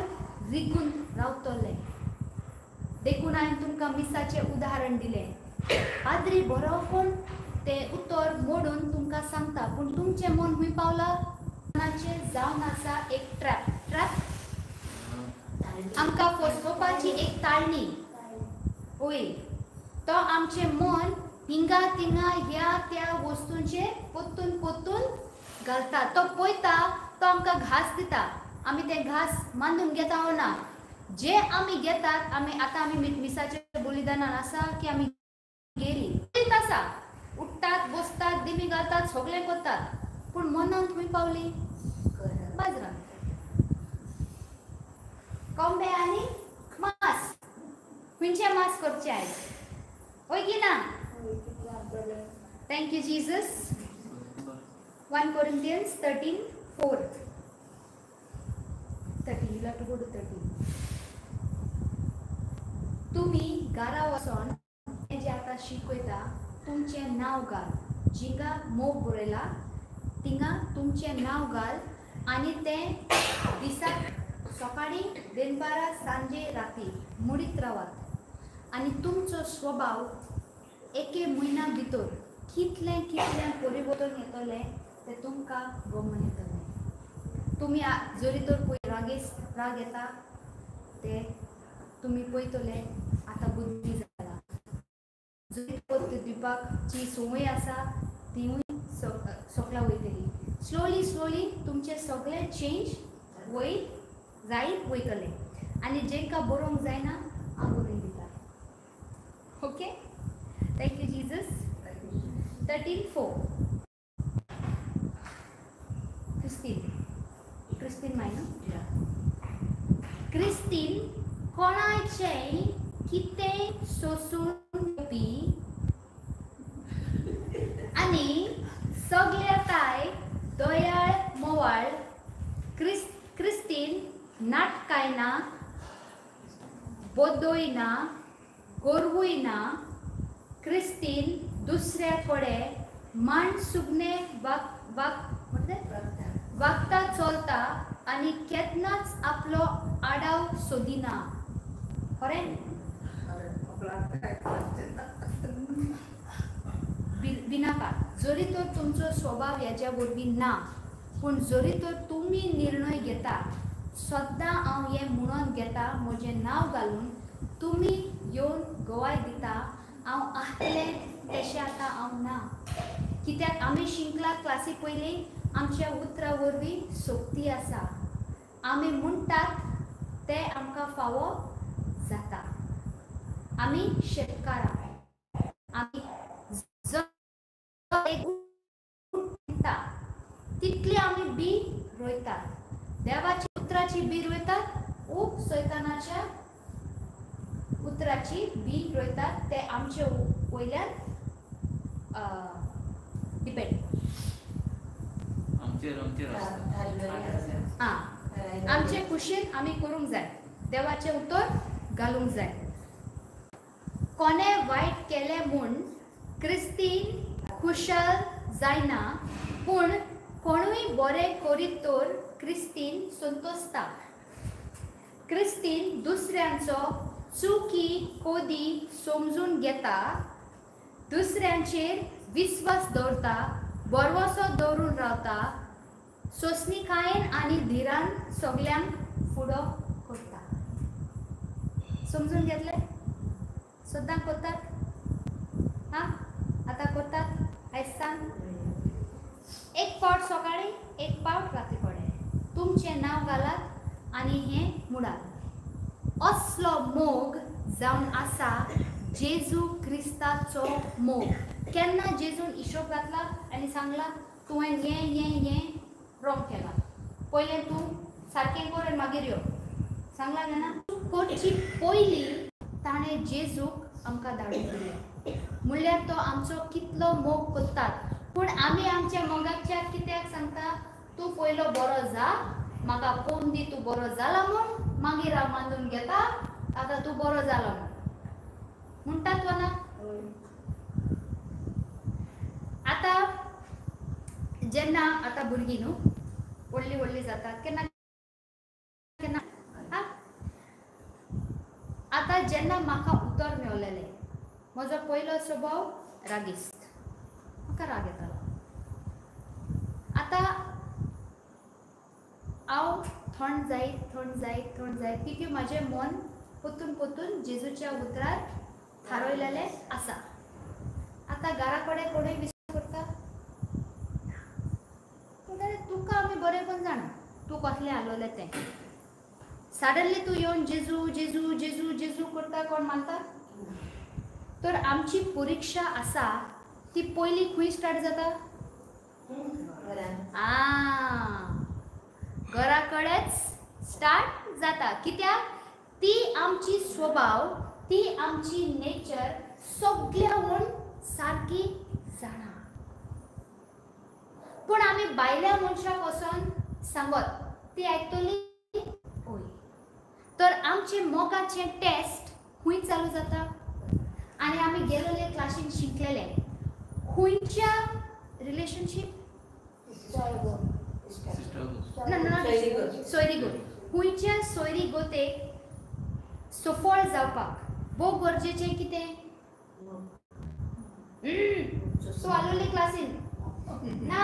रिगून रावतले देखून हांवें तुमकां मिसाचें उदाहरण दिलें पाद्री बरोवपूण तें उतर मोडून तुमकां सांगता पूण तुमचें मन खंय पावलां मनाचें जावन आसा एक ट्रॅप आमकां फसोवपाची एक ताळणी वय तो आमचें मन हिंगा थिंगा ह्या त्या वस्तूंचे पोत्तून घालता तो पळयता तो आमकां घास दिता आमी तें घास मांडून घेता वो ना जे आमी घेतात आमी मिसाच्या बलिदानान आसा की आमी गेली आसा उठतात बसतात दिमी घालतात सगळें करतात पूण मनान खंय पावली बाजरान कोंबे आनी मांस खंयचें मांस करचें आयज होय की ना thank you Jesus 1 Corinthians 13:4 13 you have to go to 13 तुम्ही घरा वचोन जे आतां शिकयता तुमचें नांव घाल जिंगा मोग बरयला थिंगा तुमचें नांव घाल आनी तें दिसाक सकाळी दनपारां सांजे राती मुडीत रावात आनी तुमचो स्वभाव एके म्हयन्या भितर कितलें परिवर्तन येतलें तें तुमकां गमन येतलें तुमी जरी तर पळय राग येता ते तुमी पळयतले आतां बुद्धी जाला जरी पत्त दिवपाची संवय आसा तीवूय सोंपला वयतली स्लोली तुमचें सगळें चेंज जायत वयतलें आनी जेंकां बरोवंक जायना हांव बरोवन दिता okay thank you Jesus 13:4 Christine मायना क्रिस्टीन कोणाचेंय कितें सोसून घेवपी आनी सगळ्याकाय दयाळ मोवाळ क्रिस्टीन नाटकाय ना बोदोय ना गोरवूय ना क्रिस्टीन दुसऱ्या कडेन मान सुगणे वागता चलता आनी केन्नाच आपलो आडाव सोदिना खरें बिनाका जरी तर तुमचो स्वभाव ह्याच्या वरवीं ना पूण जरी तर तुमी निर्णय घेता सद्दां हांव हें म्हणून घेता म्हजें नांव घालून तुमी येवन गवाय दिता हांव आसलें तशें आतां हांव ना कित्याक आमी शिंकला क्लासी पयलीं आमच्या उतरा वरवीं सोक्ती आसा आमी म्हणटात तें आमकां फावो जाता आमी शेतकारां आमी तितली आमी बी रोयतात देवाची उतराची बी रोयतात व सैतानाच्या उतराची बी रोयतात ते आमचे वयल्यान डिपेंड आमचे कुशीन आमी करूंक जाय देवाचें उतर घालूंक जाय कोणें वायट केलें म्हूण क्रिस्तीन खुशाल जायना पूण कोणूय बरें करीत तर क्रिस्तीन संतोसता क्रिस्तीन दुसऱ्यांचो चुकी कोदी समजून घेता दुसऱ्यांचेर विश्वास दवरता बरवसो दवरून रावता सोंसणीकायेन आनी धिरान सगल्यांक फुडो करता समजून घेतलें सद्दां करतात आतां करतात आयज सांग एक पावट सकाळी एक पावट रात्री पडे तुमचे नाव घालात आणि हे मुडात असलो मोग जावन आसा जेजू क्रिस्ताचो मोग केन्ना जेजून हिशोब घातला आनी सांगला तुवें हे रॉंग केला पयलें तूं सारकें कर आनी मागीर यो सांगला ना करची पयलीं ताणें जेजूक आमकां धाडून दिलें म्हणल्यार तो आमचो कितलो मोग करतात पूण आमी आमच्या मोगाच्या कित्याक सांगता तूं पयलो बरो जा म्हाका पळोवन दी तूं बरो जाला म्हूण मागीर हांव मानून घेता आतां तूं बरो जालो म्हूण म्हणटात वा ना आतां जेन्ना आतां भुरगीं न्हू व्हडलीं व्हडलीं जातात केन्ना केन्ना आतां जेन्ना म्हाका उतर मेवलेलें म्हजो पयलो स्वभाव रागिस्त म्हाका राग येतालो आतां हांव थंड जायत तितून म्हाजें मन पोतून जेजूच्या उतरार थारोयलेलें आसा आतां घरा कडेन कोणूय विचार करता तुका आमी बरेंपण जाणा तूं कसलें आलोलें तें सडनली तूं येवन जेजू जेजू जेजू जेजू करता कोण मानता तर आमची परीक्षा आसा ती पयली खंय स्टार्ट जाता घरा कडेच स्टार्ट जाता कित्याक ती आमची स्वभाव ती आमची नेचर सगळ्याहून सारकी जाणा पूण आमी भायल्या मनशाक वचोन सांगत ती आयकतली ओय तर आमचे मोगाचे टेस्ट खंय चालू जाता आनी आमी गेलोले क्लासीन शिकलेले खंयच्या रिलेशनशीप सोयरी खंयच्या सोयरी गोतेक सफळ जावपाक भोव गरजेचें कितें तूं आलोले क्लासीन ना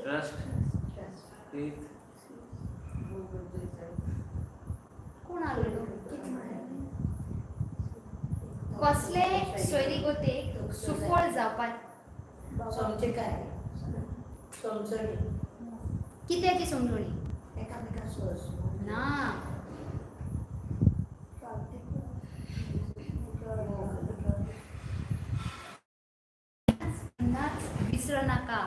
ट्रस्ट फेथ कोण आलोलो कसले सोयरी गोतेक सफळ जावपाक कित्याची समजणी ना विसरू नाका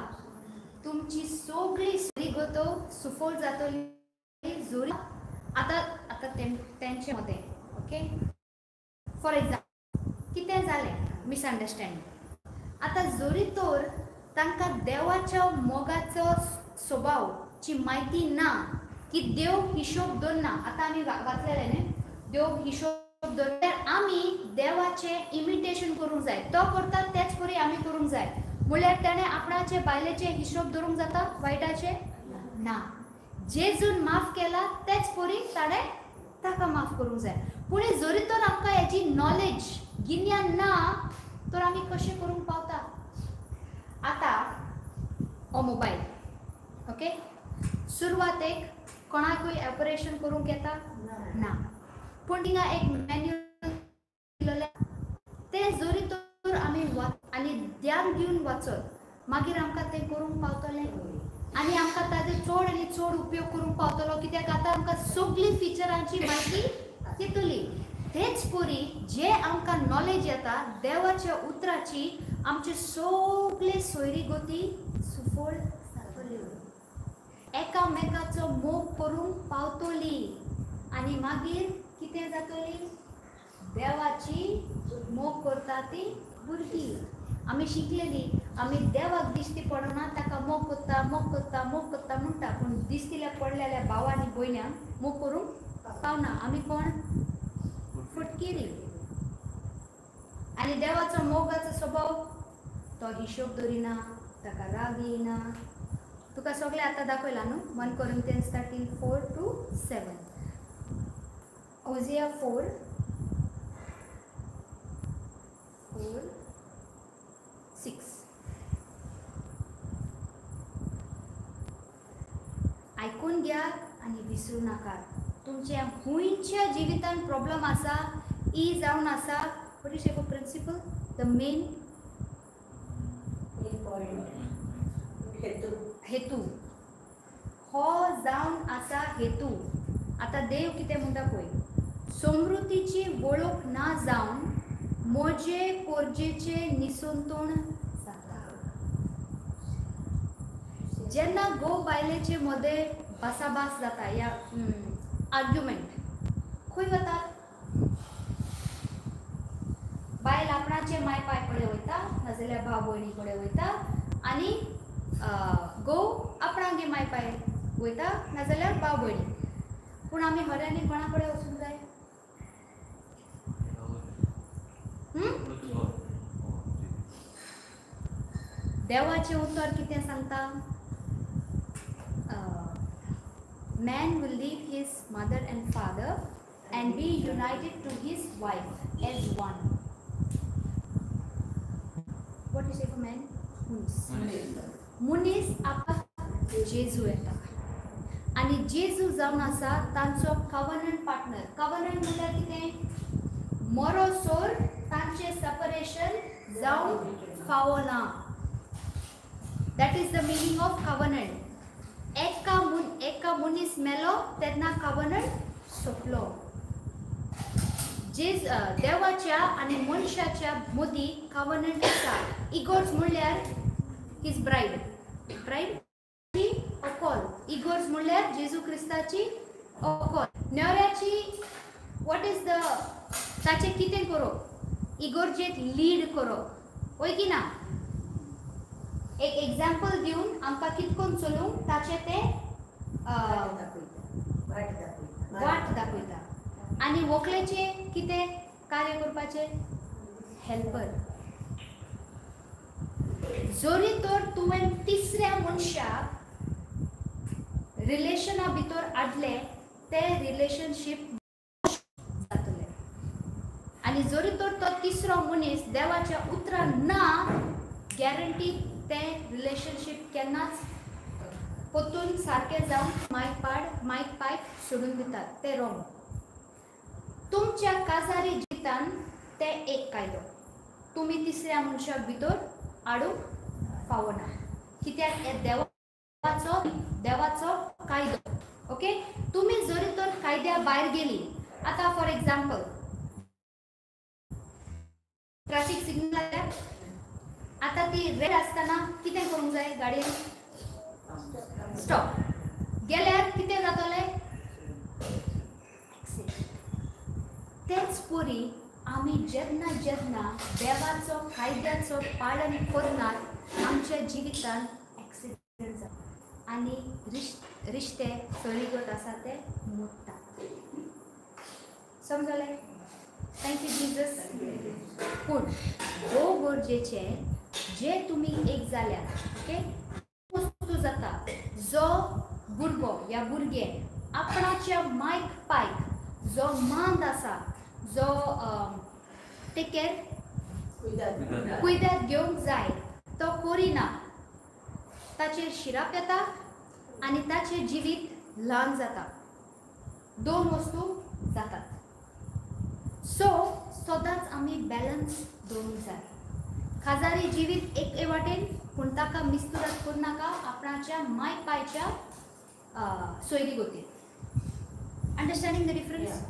तुमची सगळी सोयरी गोतो सफळ जातली जोरी आतां तेंचे मते ओके फॉर एग्जाम्पल कितें जालें मिसअंडरस्टँडिंग आतां जोरी तर तांकां देवाच्या मोगाचो स्वभावची म्हायती ना की देव हिशोब दवरना आतां आमी घातलेलें न्ही देव हिशोब दवरल्यार आमी देवाचें इमिटेशन करूंक जाय तो करता तेच परी आमी करूंक जाय म्हणल्यार ताणें आपणाचे बायलेचे हिशोब दवरूंक जाता वायटाचे ना जेजून माफ केला तेच परी ताणें ताका माफ करूंक जाय पूण जरी तर आमकां हेची नॉलेज गिन्यान ना तर आमी कशें करूंक पावता आतां हो मोबायल ओके सुरवातेक कोणाकूय ऑपरेशन करूंक येता ना पूण थिंगा एक मॅन्युअल दिलेलें तें जरी तर आमी आनी ध्यान दिवन वाचत मागीर आमकां तें करूंक पावतलें आनी आमकां ताजो चड आनी चड उपयोग करूंक पावतलो कित्याक आतां आमकां सगळी फिचरांची म्हायती येतली तेच परी जे आमकां नॉलेज येता देवाच्या उतराची आमचे सगळे सोयरी गोती सफळ जातल्यो एकामेकाचो मोग करूंक पावतली आनी मागीर कितें जातली देवाची मोग करता ती भुरगीं आमी शिकलेली आमी देवाक दिश्टी पडना ताका मोग करता म्हणटा पूण दिसतिल्या पडलेल्या भाव आनी भयण्यांक मोग करूंक पावना आमी कोण फटकेरी आनी देवाचो मोगाचो स्वभाव तो हिशोब दवरिना ताका राग येना तुका सगळें आतां दाखयलां न्हू 1 Corinthians 13:4-7 Hosea 4:4 6 आयकून घ्या आनी विसरू नाका तुमच्या हुंयच्या जिवितान प्रॉब्लेम आसा ई जावन आसा what is the principle the main हेतू हो जावन आसा हेतू. आता देव कितें म्हणटा पळय, समृद्धीची वळख ना जावन मोजे पोरजेचे निसंतोण जाता. जेन्ना घोव बायलेचे मदें भासाभास जाता या आर्ग्युमेंट खंय वता, बायल आपणाचे माय पाय कडेन वयता नाजाल्यार भाव भयणी कडेन वयता आनी घोव आपणागे माय पाय वयता नाजाल्यार भाव भयणी. पूण आमी खऱ्यांनी कोणा कडेन वचूंक जाय? देवाचें उतर कितें सांगता? Man will leave his mother and father and be united to his wife as one. What is it for man? मुनीस आपा जेजू येता आनी जेजू जावन आसा तांचो कवनंट पार्टनर. कवनंट म्हळ्यार कितें? मरो सोर तांचे सेपरेशन जावन फावना. That is the meaning of covenant. एका मुनीस मेलो तेन्ना कवनंट सोंपलो. देवाच्या आनी मनशाच्या मदीं कवनंट आसा. इगोर्ज म्हणल्यार हिज ब्रायड. ब्रायड ऑकॉल. इगोर्ज म्हणल्यार जेजू क्रिस्ताची ऑकॉल. न्हवऱ्याची वॉट इज द ताचें कितें करप? इगोर्जेक लीड करप, वय की ना? एक एग्जाम्पल दिवन आमकां कितकोन चलूंक ताचें तें वाट दाखयता. आनी व्हंकलेचें कितें कार्य करपाचें? हेल्पर. जोरी तर तुवें तिसऱ्या मनशाक रिलेशना भितर हाडलें तें रिलेशनशीप जातलें. आनी जोरी तर तो तिसरो मनीस देवाच्या उतरान ना, गॅरंटी तें रिलेशनशीप केन्नाच पोतून सारकें जावन मायक पायक सोडून दितात. तें रॉंग. तुमच्या काजारी जिवितान तें एक कायदो तुमी तिसऱ्या मनशाक भितर हाडूंक फावना, कित्याक हें देवाचो कायदो. ओके. तुमी जरी तर कायद्या भायर गेली, आतां फॉर एग्जाम्पल ट्रॅफिक सिग्नल आतां ती रेड आसतना कितें करूंक जाय? गाडयेन स्टॉप गेल्यार कितें जातलें? तेच परी आमी जेन्ना देवाचो कायद्याचो पालन करनात आमच्या जिवितान एक्सिडेंट जाता आनी रिश्ते सरीगत आसा ते मोडटा. समजलें? Thank you Jesus. पूण भोव गरजेचें जे तुमी एक जाल्यार, ओके, वस्तू जाता जो भुरगो या भुरगे आपणाच्या मायक पायक जो मांद आसा, जो टेक केअर कुयदाद घेवंक जाय तो करिना, ताचेर शिराप येता आनी ताचें जिवीत ल्हान जाता. दोन वस्तू जातात. सो सदांच आमी बॅलन्स दवरूंक जाय. खाजारी जिवीत एक वाटेन पूण ताका मिस्तुरात करनाका आपणाच्या माय पायच्या सोयरी गोतीन. Understanding the difference?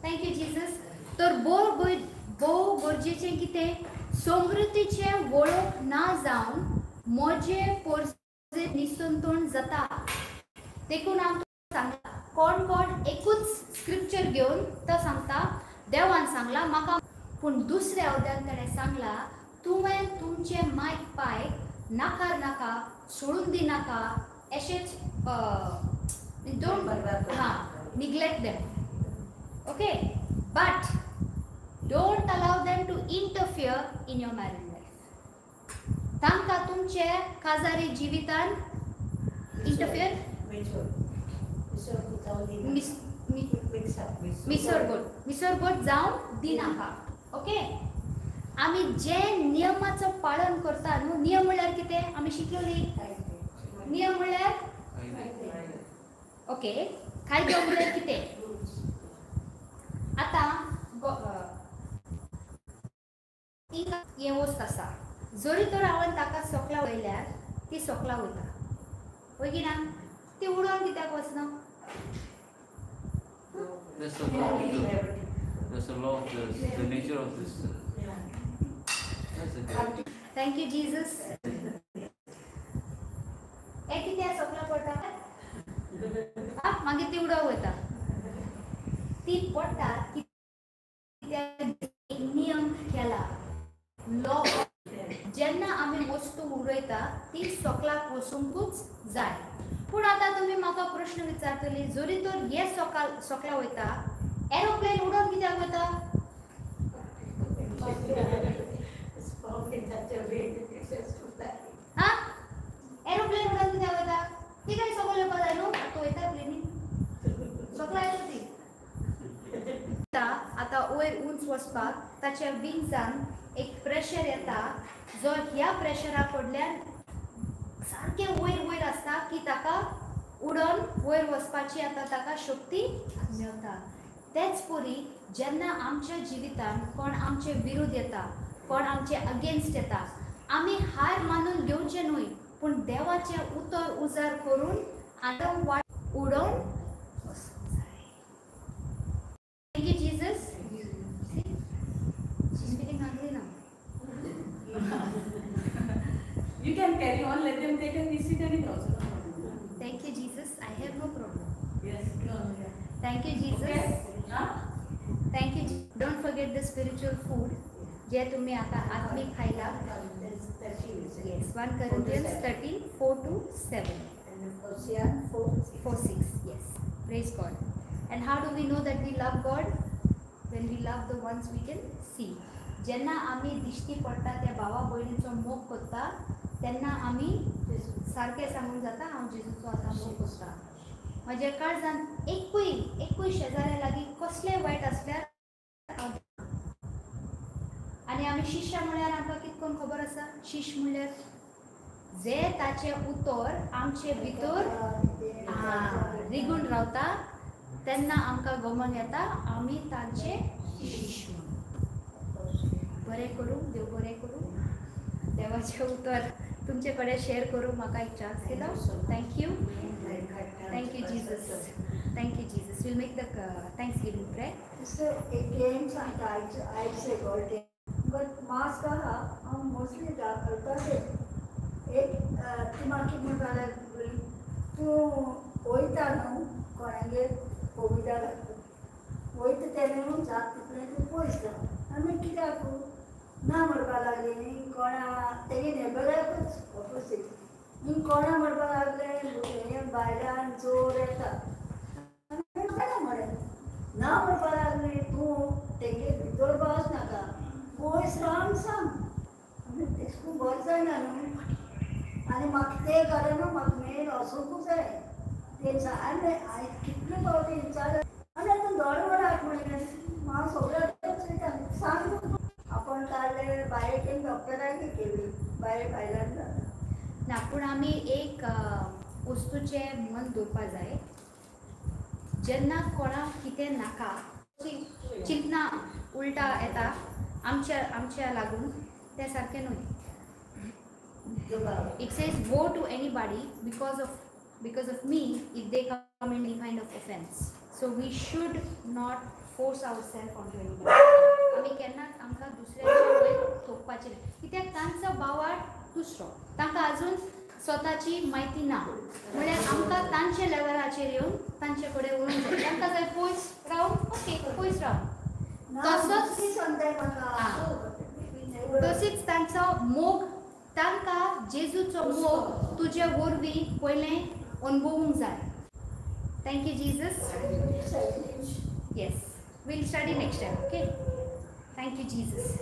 Thank you Jesus. तर भोव गरजेचें कितें? समृद्धीचें वळख ना जावन मोजे पोरजे निसंतोण जाता. देखून हांव सांगता, कोण एकूच स्क्रिप्चर घेवन तो सांगता देवान सांगला म्हाका, पूण दुसऱ्या अवध्यान ताणें सांगला तुवें तुमचे मायक पाय नाका सोडून दिनाका, अशेंच don't neglect them. Okay. But don't allow them to interfere in your married life. तांकां तुमचे काजारी जिवितान इंटरफियर मिसरगोट जावन दिनाका. ओके. आमी जे नियमाचो पालन करता न्हू, नियम म्हळ्यार कितें आमी शिकलेली. नियम म्हळ्यार ओके, कायदो म्हळ्यार कितें? आतां हे वस्त आसा जरी तर हांवें ताका सोकला वयल्यार ती सोकला वयता होय की ना ती उडोवन कित्याक वचना That's the law of that's the law of the nature of this. That's the day. Thank you Jesus हे कित्याक सोकला पडटा मागीर ती उडोवं वयता ती पडटा कित्याक एक नियम केला लॉ जेन्ना आमी वस्तू उडयता ती सोकलाक वचूंकूच जाय पूण आतां तुमी म्हाका प्रश्न विचारतली जरी तर हे सोकला वयता एरोप्लेन उडोवन कित्याक वयता हा एरोप्लेन उडोवन कित्याक वयता ती काय सकयल येवपा जाय न्हू आतां वयता प्लेनीन सोकला येता ती आतां वयर उंच वचपाक ताच्या विंग्सान एक प्रेशर येता जो ह्या प्रेशरा कडल्यान सारकें वयर वयर आसता की ताका उडोन वयर वचपाची आतां ताका शक्ती मेळटा तेच परी जेन्ना आमच्या जिवितान कोण आमचे विरुद्ध येता कोण आमचे अगेन्स्ट येता आमी हार मानून घेवचें न्हय पूण देवाचें उतर उजार करून आतां वाट उडोवन वचूंक जाय थँक यू जीजस शीज feeling hungry now You can carry on, let them take a seat and eat also. Thank you, Jesus. I have no problem. Yes. Thank you, Jesus. Okay. Huh? Thank you. Don't forget the spiritual food. जे तुम्ही आता आत्मिक खायला. Yes. 1 Corinthians 13, 4 to 7. And Hosea 4:6. Yes. Praise God. And how do we know that we love God? When we love the ones we can see. जेन्ना आमी दिश्टी पडटा त्या भावा भयणीचो मोग करता तेन्ना आमी सारकें सांगूंक जाता हांव जेजूचो आतां मोग करता म्हज्या काळजान एकूय शेजाऱ्या लागीं कसलेंय वायट आसल्यार आनी आमी शिश्य म्हळ्यार आमकां कितकोन खबर आसा शिश म्हणल्यार जे ताचे उतर आमचे भितर रिगून रावता तेन्ना आमकां गमन येता आमी तांचे शिश बरें करूं देव बरें करूं देवाचें उतर तुमचे कडेन शेअर करूं म्हाका एक चान्स दिलो thank you Jesus thank you Jesus will make the thanksgiving prayer So again, sometimes I say God, but mask हांव मोस्टली करता एक तुमाकी म्हणटाले तूं वयता न्हू कोणागेर कोविडा वयता तेन्ना जाता तितलें तूं पयस राव आनी कित्याक ना म्हणपा लागली न्ही कोणा तेगे नेबराकूच ऑपोजीट न्ही कोणा म्हणपा लागले हे भायल्यान जोर येता म्हणें ना म्हणपा लागली तूं तेगे भितर वच नाका पयस रावन सांग आनी तेश बरें जायना न्हू आनी म्हाका तें कारण म्हाका मेन वचोंकूच जाय तें जाय हांवें कितले फावटी विचारलें आनी आतां दोडवडाक म्हणलें हांव सगळ्याक सांग आपण काल बायेक डॉक्टराक केली भायल्यान ना पूण आमी एक वस्तूचें मन दवरपा जाय जेन्ना कोणाक कितें नाका चिंतना उलटा येता आमच्या लागून तें सारकें न्हय it says go to anybody because of me if they come in any kind of offense so we should not force ourselves onto anybody आमी केन्नाच आमकां दुसऱ्याच्या वयर थोपपाचें ना कित्याक तांचो बावाड दुसरो तांकां आजून स्वताची म्हायती ना म्हळ्यार आमकां तांचे लेवलाचेर येवन तांचे कडेन उलोवंक जाय तांकां जाय पयस रावन ओके पयस रावन तशीच तांचो मोग तांकां जेजूचो मोग तुजे वरवीं पयलें अनुभवूंक जाय thank you Jesus yes we'll study next time okay thank you Jesus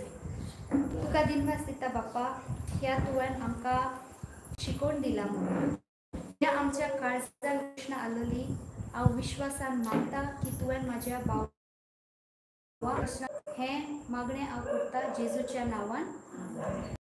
तुका दिनवास दिता बाप्पा ह्या तुवें आमकां शिकोवन दिला म्हणून आमच्या काळजान प्रश्न आलेली हांव विश्वासान मानता की तुवें म्हाज्या भावा हें मागणें हांव करता जेजूच्या नांवान